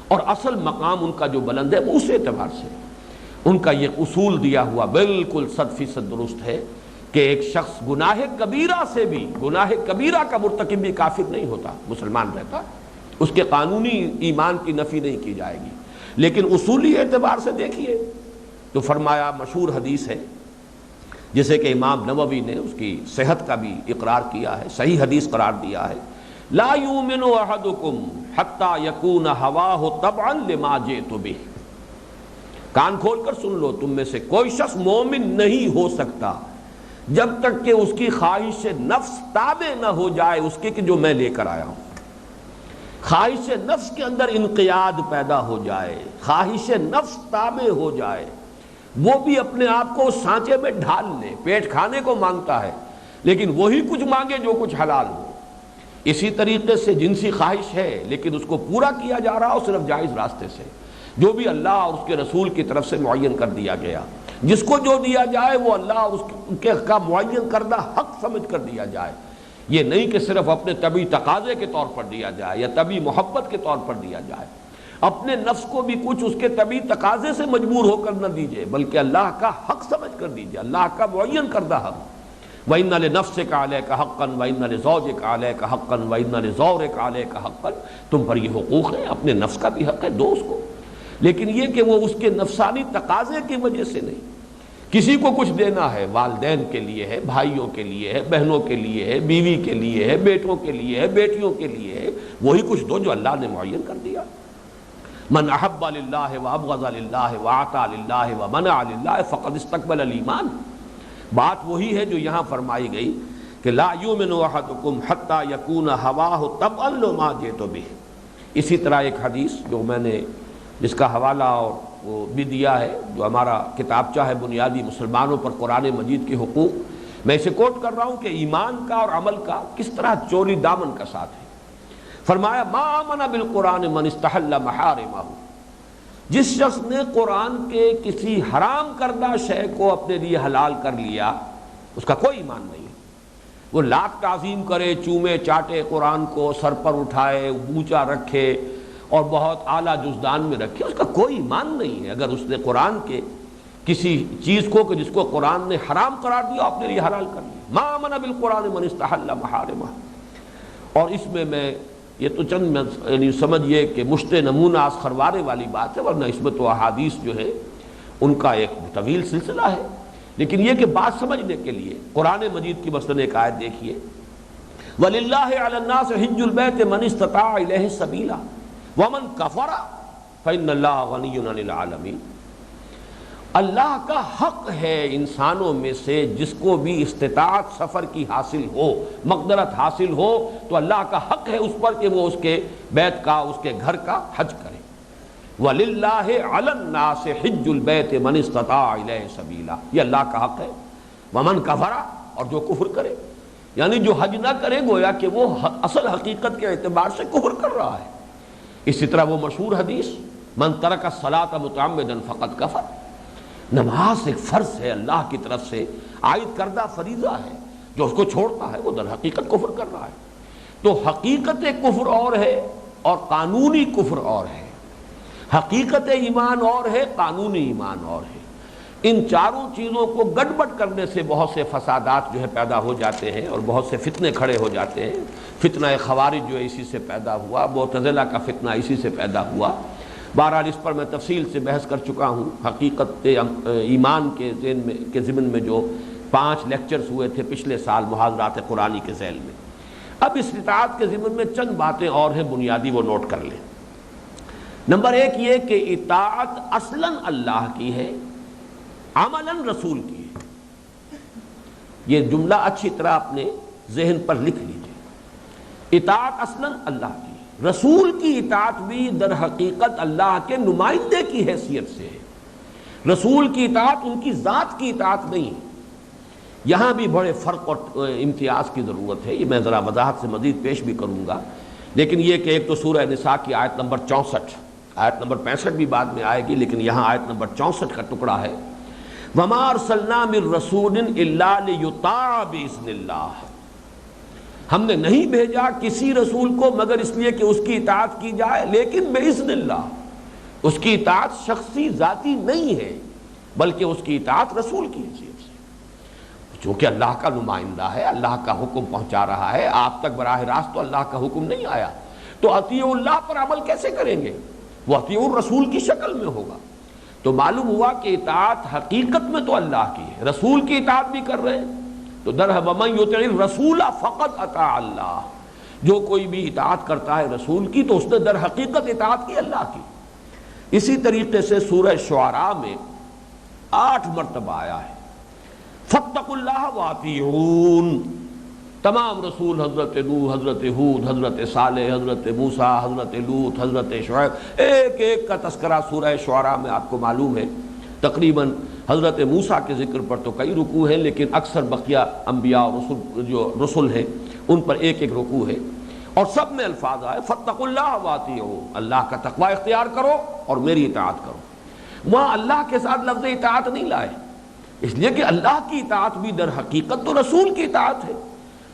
اور اصل مقام ان کا جو بلند ہے وہ اس اعتبار سے ان کا یہ اصول دیا ہوا بالکل 100% درست ہے کہ ایک شخص گناہ کبیرہ سے بھی، گناہ کبیرہ کا مرتکب بھی کافر نہیں ہوتا، مسلمان رہتا، اس کے قانونی ایمان کی نفی نہیں کی جائے گی۔ لیکن اصولی اعتبار سے دیکھیے تو فرمایا، مشہور حدیث ہے جسے کہ امام نووی نے اس کی صحت کا بھی اقرار کیا ہے، صحیح حدیث قرار دیا ہے، لا یؤمن احدکم حتی یکون ہواہ تبعا لما جئت بہ۔ کان کھول کر سن لو، تم میں سے کوئی شخص مومن نہیں ہو سکتا جب تک کہ اس کی خواہش نفس تابع نہ ہو جائے اس کے کہ جو میں لے کر آیا ہوں۔ خواہش نفس کے اندر انقیاد پیدا ہو جائے، خواہش نفس تابع ہو جائے، وہ بھی اپنے آپ کو سانچے میں ڈھال لے، پیٹ کھانے کو مانگتا ہے لیکن وہی کچھ مانگے جو کچھ حلال ہو۔ اسی طریقے سے جنسی خواہش ہے لیکن اس کو پورا کیا جا رہا ہو صرف جائز راستے سے، جو بھی اللہ اور اس کے رسول کی طرف سے معین کر دیا گیا، جس کو جو دیا جائے وہ اللہ اور اس کے کا معین کردہ حق سمجھ کر دیا جائے، یہ نہیں کہ صرف اپنے طبعی تقاضے کے طور پر دیا جائے یا طبعی محبت کے طور پر دیا جائے، اپنے نفس کو بھی کچھ اس کے طبعی تقاضے سے مجبور ہو کر نہ دیجیے بلکہ اللہ کا حق سمجھ کر دیجیے، اللہ کا معین کردہ حق۔ وَإِنَّ لِنَفْسِكَ عَلَيْكَ حَقًّا وَإِنَّ لِزَوْجِكَ عَلَيْكَ حَقًّا وَإِنَّ لِزَوْرِكَ عَلَيْكَ حَقًّا، تم پر یہ حقوق ہیں، اپنے نفس کا بھی حق ہے، دو اس کو، لیکن یہ کہ وہ اس کے نفسانی تقاضے کی وجہ سے نہیں۔ کسی کو کچھ دینا ہے، والدین کے لیے ہے، بھائیوں کے لیے ہے، بہنوں کے لیے ہے، بیوی کے لیے ہے، بیٹوں کے لیے ہے، بیٹیوں کے لیے ہے، وہی کچھ دو جو اللہ نے معین کر دیا۔ من احب للہ وابغض للہ واعطى للہ ومنع للہ فقد استقبل الایمان۔ بات وہی ہے جو یہاں فرمائی گئی کہ لا یؤمن احدکم حتی یکون ہواہ تبعا لما جئت بہ۔ اسی طرح ایک حدیث جو میں نے جس کا حوالہ اور وہ بھی دیا ہے، جو ہمارا کتابچہ ہے بنیادی مسلمانوں پر قرآن مجید کے حقوق، میں اسے کوٹ کر رہا ہوں کہ ایمان کا اور عمل کا کس طرح چوری دامن کا ساتھ ہے۔ فرمایا ما آمن بالقرآن من استحل محارمہ، جس شخص نے قرآن کے کسی حرام کردہ شے کو اپنے لیے حلال کر لیا اس کا کوئی ایمان نہیں ہے۔ وہ لاکھ تعظیم کرے، چومے چاٹے قرآن کو، سر پر اٹھائے، اونچا رکھے اور بہت اعلیٰ جزدان میں رکھے، اس کا کوئی ایمان نہیں ہے اگر اس نے قرآن کے کسی چیز کو کہ جس کو قرآن نے حرام قرار دیا اپنے لیے حلال کر لیا۔ ما آمن بالقرآن من استحل محارمہ۔ اور اس میں یہ تو چند یعنی سمجھیے کہ مشت نمونہ خروارے والی بات ہے، ورنہ اس میں تو احادیث جو ہے ان کا ایک طویل سلسلہ ہے، لیکن یہ کہ بات سمجھنے کے لیے قرآن مجید کی مثلاً ایک آیت دیکھیے، وَلِلَّهِ عَلَى النَّاسِ حِجُّ الْبَيْتِ مَنِ اسْتَطَاعَ إِلَيْهِ سَبِيلًا وَمَنْ كَفَرَ فَإِنَّ اللَّهَ غَنِيٌّ عَنِ الْعَالَمِينَ۔ اللہ کا حق ہے انسانوں میں سے جس کو بھی استطاعت سفر کی حاصل ہو، مقدرت حاصل ہو، تو اللہ کا حق ہے اس پر کہ وہ اس کے بیت کا، اس کے گھر کا حج کرے۔ وَلِلَّهِ عَلَى النَّاسِ حِجُّ الْبَيْتِ مَنِ اسْتَطَاعَ إِلَيْهِ سَبِيلًا، یہ اللہ کا حق ہے۔ وَمَنْ كَفَرَ، اور جو کفر کرے، یعنی جو حج نہ کرے گویا کہ وہ اصل حقیقت کے اعتبار سے کفر کر رہا ہے۔ اسی طرح وہ مشہور حدیث من ترک الصلاۃ متعمدا فقد کفر، نماز ایک فرض ہے اللہ کی طرف سے عائد کردہ فریضہ ہے، جو اس کو چھوڑتا ہے وہ در حقیقت کفر کر رہا ہے۔ تو حقیقت کفر اور ہے اور قانونی کفر اور ہے، حقیقت ایمان اور ہے، قانونی ایمان اور ہے۔ ان چاروں چیزوں کو گڑبڑ کرنے سے بہت سے فسادات جو ہے پیدا ہو جاتے ہیں اور بہت سے فتنے کھڑے ہو جاتے ہیں۔ فتنہ خوارج جو ہے اسی سے پیدا ہوا، معتزلہ کا فتنہ اسی سے پیدا ہوا۔ بہرحال اس پر میں تفصیل سے بحث کر چکا ہوں۔ حقیقت ایمان کے ضمن میں جو 5 لیکچرز ہوئے تھے پچھلے سال محاضرات قرآنی کے ذیل میں۔ اب اس اطاعت کے ضمن میں چند باتیں اور ہیں بنیادی، وہ نوٹ کر لیں۔ نمبر 1 یہ کہ اطاعت اصلاً اللہ کی ہے، عملاً رسول کی ہے۔ یہ جملہ اچھی طرح اپنے ذہن پر لکھ لیجیے۔ اطاعت اصلاً اللہ کی، رسول کی اطاعت بھی در حقیقت اللہ کے نمائندے کی حیثیت سے ہے۔ رسول کی اطاعت ان کی ذات کی اطاعت نہیں ہے۔ یہاں بھی بڑے فرق اور امتیاز کی ضرورت ہے، یہ میں ذرا وضاحت سے مزید پیش بھی کروں گا، لیکن یہ کہ ایک تو سورہ نساء کی آیت نمبر 64، آیت نمبر 65 بھی بعد میں آئے گی، لیکن یہاں آیت نمبر 64 کا ٹکڑا ہے، وَمَا أَرْسَلْنَا مِن رَّسُولٍ إِلَّا لِيُطَاعَ بِإِذْنِ اللَّهِ، ہم نے نہیں بھیجا کسی رسول کو مگر اس لیے کہ اس کی اطاعت کی جائے، لیکن بِإِذْنِ اللہ، اس کی اطاعت شخصی ذاتی نہیں ہے بلکہ اس کی اطاعت رسول کی حیثیت سے، چونکہ اللہ کا نمائندہ ہے، اللہ کا حکم پہنچا رہا ہے آپ تک براہ راست، تو اللہ کا حکم نہیں آیا، تو اطیعوا اللہ پر عمل کیسے کریں گے؟ وہ اطیعوا الرسول کی شکل میں ہوگا۔ تو معلوم ہوا کہ اطاعت حقیقت میں تو اللہ کی ہے، رسول کی اطاعت بھی کر رہے ہیں، تو وَمَن يُطِعِ الرَّسُولَ فَقَدْ أَطَاعَ اللَّهَ، جو کوئی بھی اطاعت کرتا ہے رسول کی تو اس نے در حقیقت اطاعت کی اللہ کی۔ اسی طریقے سے سورہ شعراء میں 8 مرتبہ آیا ہے فَاتَّقُوا اللَّهَ وَأَطِیعُونِ، تمام رسول، حضرت نوح، حضرت ہود، حضرت صالح، حضرت موسیٰ، حضرت لوط، حضرت شعیب، ایک ایک کا تذکرہ سورہ شعراء میں آپ کو معلوم ہے۔ تقریباً حضرت موسیٰ کے ذکر پر تو کئی رکوع ہیں، لیکن اکثر بقیہ انبیاء اور رسل ہیں ان پر ایک ایک رکوع ہے، اور سب میں الفاظ آئے فَاتَّقُوا اللَّهَ وَأَطِیعُونِ، اللہ کا تقوی اختیار کرو اور میری اطاعت کرو۔ وہاں اللہ کے ساتھ لفظ اطاعت نہیں لائے، اس لیے کہ اللہ کی اطاعت بھی در حقیقت تو رسول کی اطاعت ہے،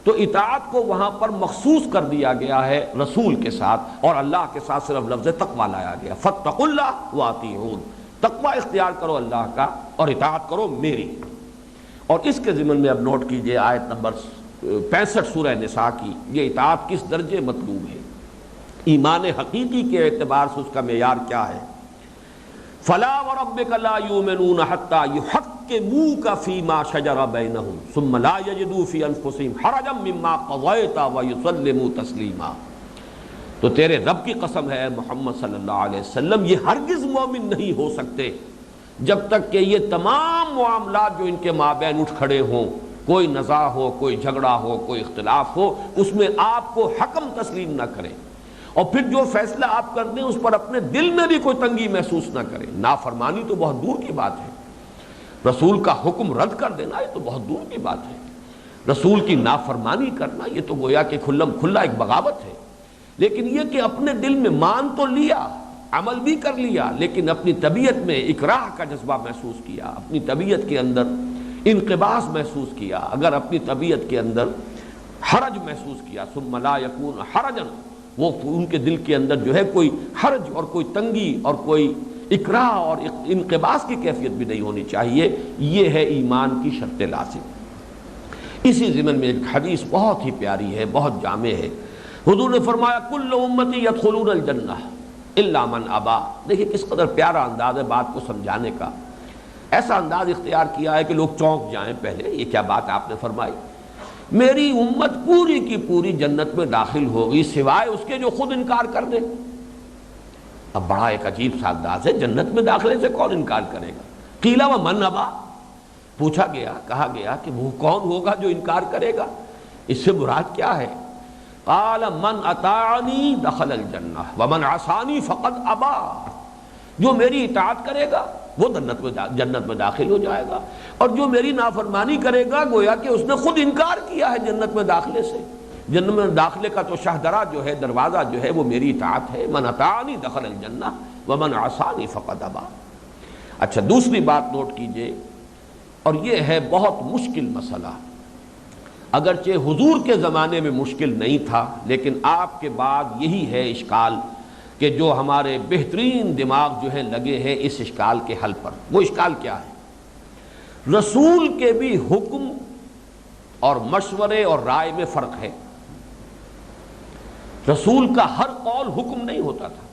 تو اطاعت کو وہاں پر مخصوص کر دیا گیا ہے رسول کے ساتھ، اور اللہ کے ساتھ صرف لفظ تقوی لایا گیا، فَاتَّقُوا اللَّهَ وَأَطِیعُونِ، تقوی اختیار کرو اللہ کا اور اطاعت کرو میری۔ اور اس کے ضمن میں اب نوٹ کیجئے آیت نمبر 65 سورہ نساء کی، یہ اطاعت کس درجے مطلوب ہے، ایمان حقیقی کے اعتبار سے اس کا معیار کیا ہے۔ فَلَا وَرَبِّكَ لَا يُؤْمِنُونَ حَتَّى يُحَكِّمُوكَ فِي مَا شَجَرَ بَيْنَهُمْ ثُمَّ لَا يَجِدُوا فِي أَنفُسِهِمْ حَرَجًا مِّمَّا قَضَيْتَ وَيُسَلِّمُوا تَسْلِيمًا۔ تو تیرے رب کی قسم ہے محمد صلی اللہ علیہ وسلم، یہ ہرگز مومن نہیں ہو سکتے جب تک کہ یہ تمام معاملات جو ان کے مابین اٹھ کھڑے ہوں، کوئی نزاع ہو، کوئی جھگڑا ہو، کوئی اختلاف ہو، اس میں آپ کو حکم تسلیم نہ کریں، اور پھر جو فیصلہ آپ کر دیں اس پر اپنے دل میں بھی کوئی تنگی محسوس نہ کریں۔ نافرمانی تو بہت دور کی بات ہے، رسول کا حکم رد کر دینا یہ تو بہت دور کی بات ہے، رسول کی نافرمانی کرنا یہ تو گویا کہ کھلم کھلا ایک بغاوت ہے۔ لیکن یہ کہ اپنے دل میں مان تو لیا، عمل بھی کر لیا، لیکن اپنی طبیعت میں اکراہ کا جذبہ محسوس کیا، اپنی طبیعت کے اندر انقباض محسوس کیا، اگر اپنی طبیعت کے اندر حرج محسوس کیا، ثم لا یکون حرجا، وہ ان کے دل کے اندر جو ہے کوئی حرج اور کوئی تنگی اور کوئی اکراہ اور انقباض کی کیفیت بھی نہیں ہونی چاہیے، یہ ہے ایمان کی شرط لازم۔ اسی ضمن میں ایک حدیث بہت ہی پیاری ہے، بہت جامع ہے، حضور نے فرمایا کل امتی یدخلون الجنہ الا من ابا۔ دیکھیں کس قدر پیارا انداز ہے بات کو سمجھانے کا، ایسا انداز اختیار کیا ہے کہ لوگ چونک جائیں پہلے، یہ کیا بات آپ نے فرمائی، میری امت پوری کی پوری جنت میں داخل ہوگی سوائے اس کے جو خود انکار کر دے۔ اب بڑا ایک عجیب سا انداز ہے، جنت میں داخلے سے کون انکار کرے گا؟ قیل ومن ابا، پوچھا گیا، کہا گیا کہ وہ کون ہوگا جو انکار کرے گا، اس سے مراد کیا ہے؟ قال من اطاعنی دخل الجنہ ومن عصانی فقد ابا، جو میری اطاعت کرے گا وہ جنت میں داخل ہو جائے گا، اور جو میری نافرمانی کرے گا گویا کہ اس نے خود انکار کیا ہے جنت میں داخلے سے۔ جنت میں داخلے کا تو شاہدرہ جو ہے، دروازہ جو ہے، وہ میری اطاعت ہے۔ من اطاعنی دخل الجنہ ومن عصانی فقد ابی۔ اچھا، دوسری بات نوٹ کیجئے، اور یہ ہے بہت مشکل مسئلہ، اگرچہ حضور کے زمانے میں مشکل نہیں تھا، لیکن آپ کے بعد یہی ہے اشکال کہ جو ہمارے بہترین دماغ جو ہے لگے ہیں اس اشکال کے حل پر۔ وہ اشکال کیا ہے؟ رسول کے بھی حکم اور مشورے اور رائے میں فرق ہے۔ رسول کا ہر قول حکم نہیں ہوتا تھا،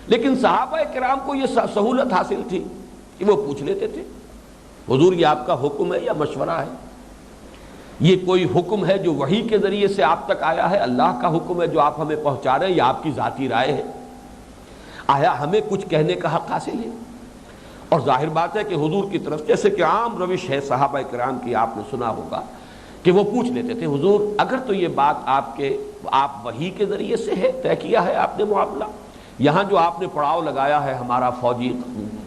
لیکن صحابہ کرام کو یہ سہولت حاصل تھی کہ وہ پوچھ لیتے تھے، حضور یہ آپ کا حکم ہے یا مشورہ ہے؟ یہ کوئی حکم ہے جو وحی کے ذریعے سے آپ تک آیا ہے، اللہ کا حکم ہے جو آپ ہمیں پہنچا رہے ہیں، یا آپ کی ذاتی رائے ہے؟ آیا ہمیں کچھ کہنے کا حق حاصل ہے؟ اور ظاہر بات ہے کہ حضور کی طرف جیسے کہ عام روش ہے صحابہ کرام کی، آپ نے سنا ہوگا کہ وہ پوچھ لیتے تھے، حضور اگر تو یہ بات آپ وحی کے ذریعے سے ہے، طے کیا ہے آپ نے معاملہ، یہاں جو آپ نے پڑاؤ لگایا ہے ہمارا فوجی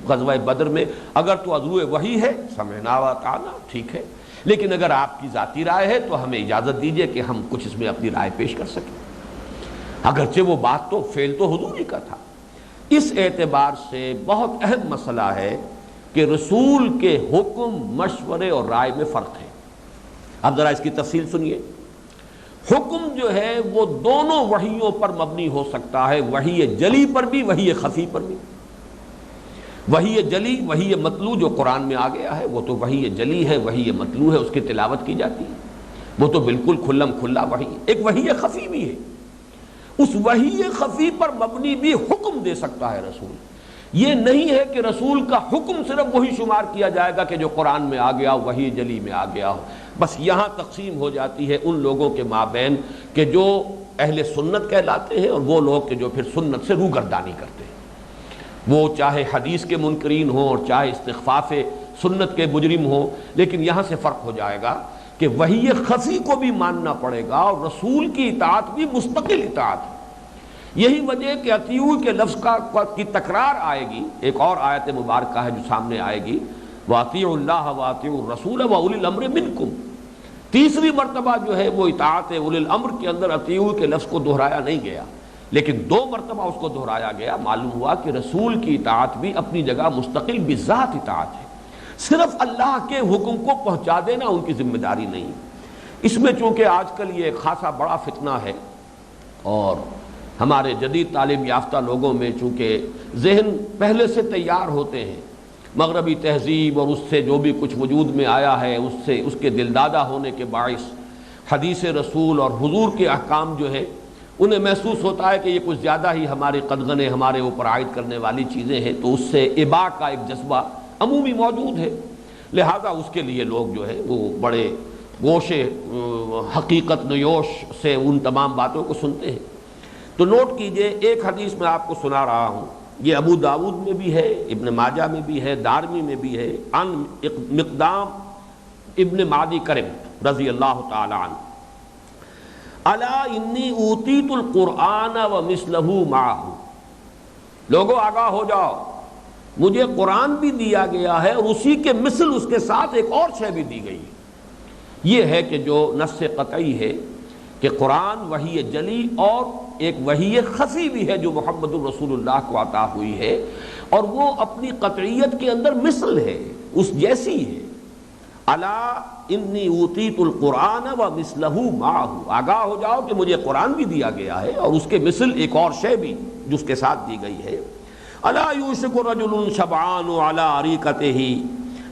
غزوہ بدر میں، اگر تو عضو وحی ہے سمعنا واطعنا، ٹھیک ہے، لیکن اگر آپ کی ذاتی رائے ہے تو ہمیں اجازت دیجئے کہ ہم کچھ اس میں اپنی رائے پیش کر سکیں۔ اگرچہ وہ بات تو فعل تو حضور ہی کا تھا۔ اس اعتبار سے بہت اہم مسئلہ ہے کہ رسول کے حکم، مشورے اور رائے میں فرق ہے۔ اب ذرا اس کی تفصیل سنیے۔ حکم جو ہے وہ دونوں وحیوں پر مبنی ہو سکتا ہے، وحی جلی پر بھی، وحی خفی پر بھی۔ وحی جلی، وحی مطلوع جو قرآن میں آ گیا ہے وہ تو وحی جلی ہے، وحی مطلوع ہے، اس کی تلاوت کی جاتی ہے، وہ تو بالکل کھلم کھلا وحی ہے۔ ایک وحی خفی بھی ہے، اس وحی خفی پر مبنی بھی حکم دے سکتا ہے رسول۔ یہ نہیں ہے کہ رسول کا حکم صرف وہی شمار کیا جائے گا کہ جو قرآن میں آ گیا ہو، وحی جلی میں آ گیا ہو۔ بس یہاں تقسیم ہو جاتی ہے ان لوگوں کے مابین کہ جو اہل سنت کہلاتے ہیں اور وہ لوگ کہ جو پھر سنت سے روگردانی کرتے ہیں، وہ چاہے حدیث کے منکرین ہوں اور چاہے استخفاف سنت کے مجرم ہوں۔ لیکن یہاں سے فرق ہو جائے گا کہ وحی خفی کو بھی ماننا پڑے گا اور رسول کی اطاعت بھی مستقل اطاعت ہے۔ یہی وجہ کہ اطیعوا کے لفظ کی تکرار آئے گی، ایک اور آیت مبارکہ ہے جو سامنے آئے گی، وَأَطِيعُوا اللَّهَ وَأَطِيعُوا الرَّسُولَ وَأُولِي الْأَمْرِ مِنْكُمْ۔ تیسری مرتبہ جو ہے وہ اطاعت اولی الامر کے اندر اطیعوا کے لفظ کو دہرایا نہیں گیا، لیکن دو مرتبہ اس کو دہرایا گیا۔ معلوم ہوا کہ رسول کی اطاعت بھی اپنی جگہ مستقل بذات اطاعت ہے، صرف اللہ کے حکم کو پہنچا دینا ان کی ذمہ داری نہیں۔ اس میں چونکہ آج کل یہ خاصا بڑا فتنہ ہے، اور ہمارے جدید تعلیم یافتہ لوگوں میں چونکہ ذہن پہلے سے تیار ہوتے ہیں، مغربی تہذیب اور اس سے جو بھی کچھ وجود میں آیا ہے اس کے دلدادہ ہونے کے باعث حدیث رسول اور حضور کے احکام جو ہے انہیں محسوس ہوتا ہے کہ یہ کچھ زیادہ ہی ہمارے قدغنے ہمارے اوپر عائد کرنے والی چیزیں ہیں، تو اس سے اباء کا ایک جذبہ عمومی موجود ہے، لہذا اس کے لیے لوگ جو ہے وہ بڑے گوش حقیقت نیوش سے ان تمام باتوں کو سنتے ہیں۔ تو نوٹ کیجئے، ایک حدیث میں آپ کو سنا رہا ہوں، یہ ابو داؤد میں بھی ہے، ابن ماجہ میں بھی ہے، دارمی میں بھی ہے، عن مقدام ابن معدی کرب رضی اللہ تعالی عنہ، الا انی اوتیت القرآن ومثلہ معہ، لوگوں آگاہ ہو جاؤ، مجھے قرآن بھی دیا گیا ہے اور اسی کے مثل اس کے ساتھ ایک اور شے بھی دی گئی ہے۔ یہ ہے کہ جو نص قطعی ہے کہ قرآن وحی جلی اور ایک وحی خفی بھی ہے جو محمد الرسول اللہ کو عطا ہوئی ہے، اور وہ اپنی قطعیت کے اندر مثل ہے، اس جیسی ہے۔ الا انی اوتیت القرآن ومثلہ معہ، آگاہ ہو جاؤ کہ مجھے قرآن بھی دیا گیا ہے اور اس کے مثل ایک اور شے بھی جو اس کے ساتھ دی گئی ہے۔ الا یوشک رجل شبعان علی اریکتہ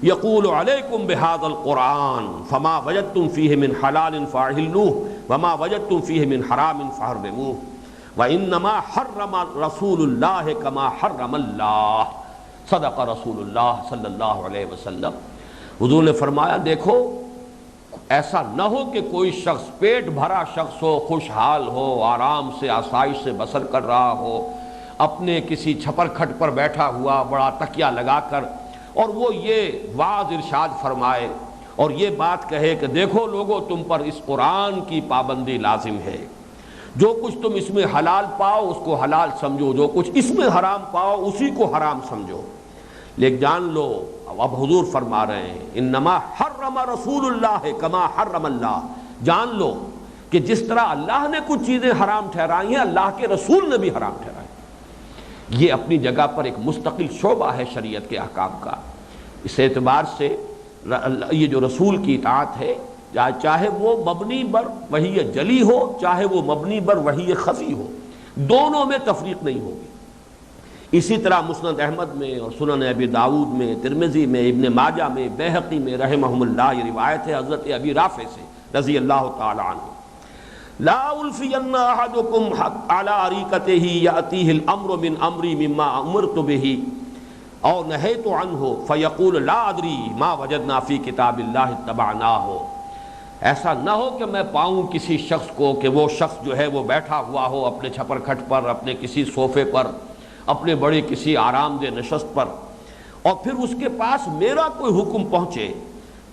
یقول علیکم بہذا القرآن فما وجدتم فیہ من حلال فاحلوہ وما وجدتم فیہ من حرام فحرموہ وانما حرم رسول اللہ کما حرم اللہ، صدق رسول اللہ صلی اللہ علیہ وسلم۔ حضور نے فرمایا دیکھو، ایسا نہ ہو کہ کوئی شخص پیٹ بھرا شخص ہو، خوشحال ہو، آرام سے آسائش سے بسر کر رہا ہو، اپنے کسی چھپر کھٹ پر بیٹھا ہوا بڑا تکیہ لگا کر، اور وہ یہ واعظ ارشاد فرمائے اور یہ بات کہے کہ دیکھو لوگو، تم پر اس قرآن کی پابندی لازم ہے، جو کچھ تم اس میں حلال پاؤ اس کو حلال سمجھو، جو کچھ اس میں حرام پاؤ اسی کو حرام سمجھو۔ لیکن جان لو، اب حضور فرما رہے ہیں انما حرم رسول اللہ کما حرم اللہ، جان لو کہ جس طرح اللہ نے کچھ چیزیں حرام ٹھہرائی ہیں اللہ کے رسول نے بھی حرام ٹھہرائی۔ یہ اپنی جگہ پر ایک مستقل شعبہ ہے شریعت کے احکام کا۔ اس اعتبار سے یہ جو رسول کی اطاعت ہے، چاہے وہ مبنی بر وحی جلی ہو چاہے وہ مبنی بر وحی خفی ہو، دونوں میں تفریق نہیں ہوگی۔ اسی طرح مسند احمد میں اور سنن ابی داؤد میں، ترمذی میں، ابن ماجہ میں، بیہقی میں رحمہم اللہ، یہ روایت ہے حضرت ابی رافع سے رضی اللہ تعالی عنہ، لا الفین احدکم علی اریکتہ یاتیہ الامر من امری مما امرت بہ او نہیت عنہ فیقول لا ادری ما وجدنا فی کتاب اللہ اتبعناہ۔ ایسا نہ ہو کہ میں پاؤں کسی شخص کو کہ وہ شخص جو ہے وہ بیٹھا ہوا ہو اپنے چھپر کھٹ پر، اپنے کسی صوفے پر، اپنے بڑے کسی آرام دہ نشست پر، اور پھر اس کے پاس میرا کوئی حکم پہنچے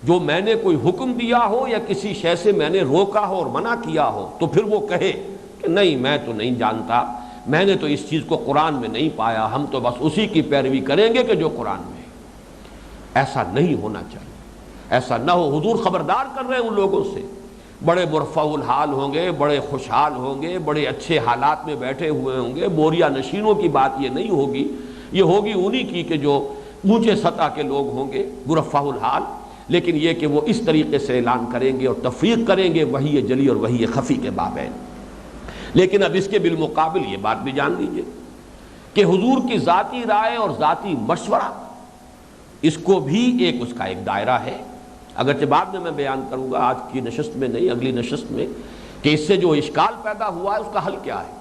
جو میں نے کوئی حکم دیا ہو یا کسی شے سے میں نے روکا ہو اور منع کیا ہو، تو پھر وہ کہے کہ نہیں میں تو نہیں جانتا، میں نے تو اس چیز کو قرآن میں نہیں پایا، ہم تو بس اسی کی پیروی کریں گے کہ جو قرآن میں ہے۔ ایسا نہیں ہونا چاہیے، ایسا نہ ہو۔ حضور خبردار کر رہے ہیں ان لوگوں سے، بڑے مرفع الحال ہوں گے، بڑے خوشحال ہوں گے، بڑے اچھے حالات میں بیٹھے ہوئے ہوں گے، بوریا نشینوں کی بات یہ نہیں ہوگی، یہ ہوگی انہی کی کہ جو اونچے سطح کے لوگ ہوں گے مرفع الحال، لیکن یہ کہ وہ اس طریقے سے اعلان کریں گے اور تفریق کریں گے وحی جلی اور وحی خفی کے بابین۔ لیکن اب اس کے بالمقابل یہ بات بھی جان لیجئے کہ حضور کی ذاتی رائے اور ذاتی مشورہ، اس کو بھی اس کا ایک دائرہ ہے، اگرچہ بعد میں بیان کروں گا، آج کی نشست میں نہیں اگلی نشست میں، کہ اس سے جو اشکال پیدا ہوا ہے اس کا حل کیا ہے۔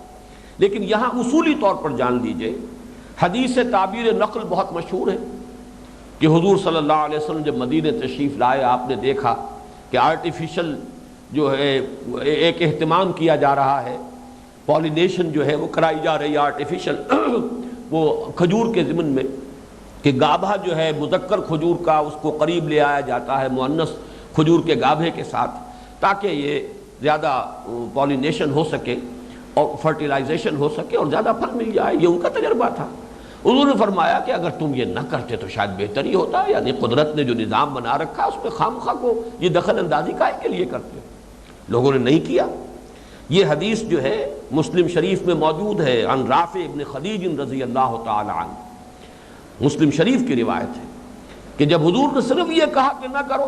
لیکن یہاں اصولی طور پر جان لیجئے، حدیث تعبیر نقل بہت مشہور ہے کہ حضور صلی اللہ علیہ وسلم جب مدینہ تشریف لائے، آپ نے دیکھا کہ آرٹیفیشل جو ہے ایک اہتمام کیا جا رہا ہے، پالینیشن جو ہے وہ کرائی جا رہی ہے آرٹیفیشل، وہ کھجور کے ضمن میں، کہ گابھا جو ہے مذکر کھجور کا اس کو قریب لے آیا جاتا ہے مؤنث کھجور کے گابھے کے ساتھ، تاکہ یہ زیادہ پالینیشن ہو سکے اور فرٹیلائزیشن ہو سکے اور زیادہ پھل مل جائے۔ یہ ان کا تجربہ تھا۔ حضور نے فرمایا کہ اگر تم یہ نہ کرتے تو شاید بہتر ہی ہوتا، یعنی قدرت نے جو نظام بنا رکھا اس میں خامخواہ کو یہ دخل اندازی کائے کے لیے کرتے ہو۔ لوگوں نے نہیں کیا۔ یہ حدیث جو ہے مسلم شریف میں موجود ہے، عن رافع ابن خدیج رضی اللہ تعالی عنہ، مسلم شریف کی روایت ہے کہ جب حضور نے صرف یہ کہا کہ نہ کرو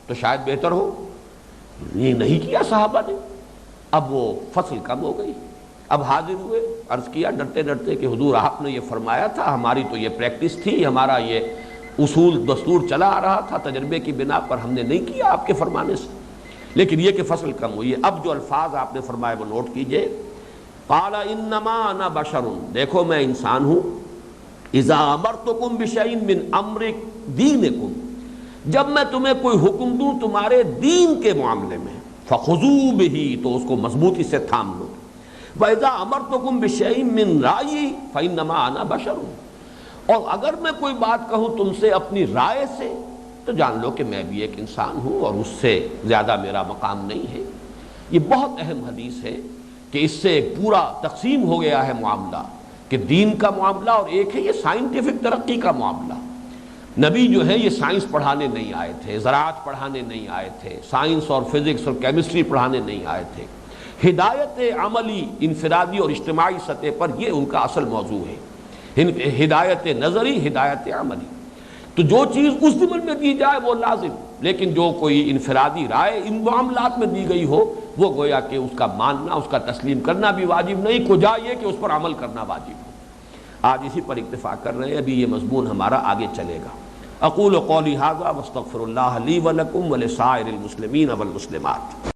تو شاید بہتر ہو، یہ نہیں کیا صحابہ نے، اب وہ فصل کم ہو گئی۔ اب حاضر ہوئے، عرض کیا ڈرتے ڈرتے کہ حضور آپ نے یہ فرمایا تھا، ہماری تو یہ پریکٹس تھی، ہمارا یہ اصول دستور چلا آ رہا تھا، تجربے کی بنا پر ہم نے نہیں کیا آپ کے فرمانے سے، لیکن یہ کہ فصل کم ہوئی ہے۔ اب جو الفاظ آپ نے فرمائے وہ نوٹ کیجئے، قال انما انا بشر، دیکھو میں انسان ہوں، اذا امرتکم بشیء من امر دینکم، جب میں تمہیں کوئی حکم دوں تمہارے دین کے معاملے میں، فخذوا بہ، تو اس کو مضبوطی سے تھام لو، وَإِذَا أَمَرْتُكُمْ بِشَيْءٍ مِّن رَأْيِي فَإِنَّمَا أَنَا بَشَرٌ، اور اگر میں کوئی بات کہوں تم سے اپنی رائے سے تو جان لو کہ میں بھی ایک انسان ہوں اور اس سے زیادہ میرا مقام نہیں ہے۔ یہ بہت اہم حدیث ہے کہ اس سے ایک پورا تقسیم ہو گیا ہے معاملہ، کہ دین کا معاملہ اور ایک ہے یہ سائنٹیفک ترقی کا معاملہ۔ نبی جو ہے یہ سائنس پڑھانے نہیں آئے تھے، زراعت پڑھانے نہیں آئے تھے، سائنس اور فزکس اور کیمسٹری پڑھانے نہیں آئے تھے۔ ہدایت عملی انفرادی اور اجتماعی سطح پر یہ ان کا اصل موضوع ہے، ہدایت نظری، ہدایت عملی۔ تو جو چیز اس ضمن میں دی جائے وہ لازم، لیکن جو کوئی انفرادی رائے ان معاملات میں دی گئی ہو وہ گویا کہ اس کا ماننا، اس کا تسلیم کرنا بھی واجب نہیں، کجا یہ کہ اس پر عمل کرنا واجب ہو۔ آج اسی پر اکتفا کر رہے ہیں، ابھی یہ مضمون ہمارا آگے چلے گا۔ اقول قولی ھذا واستغفر اللہ لی ولکم ولسائر المسلمین والمسلمات۔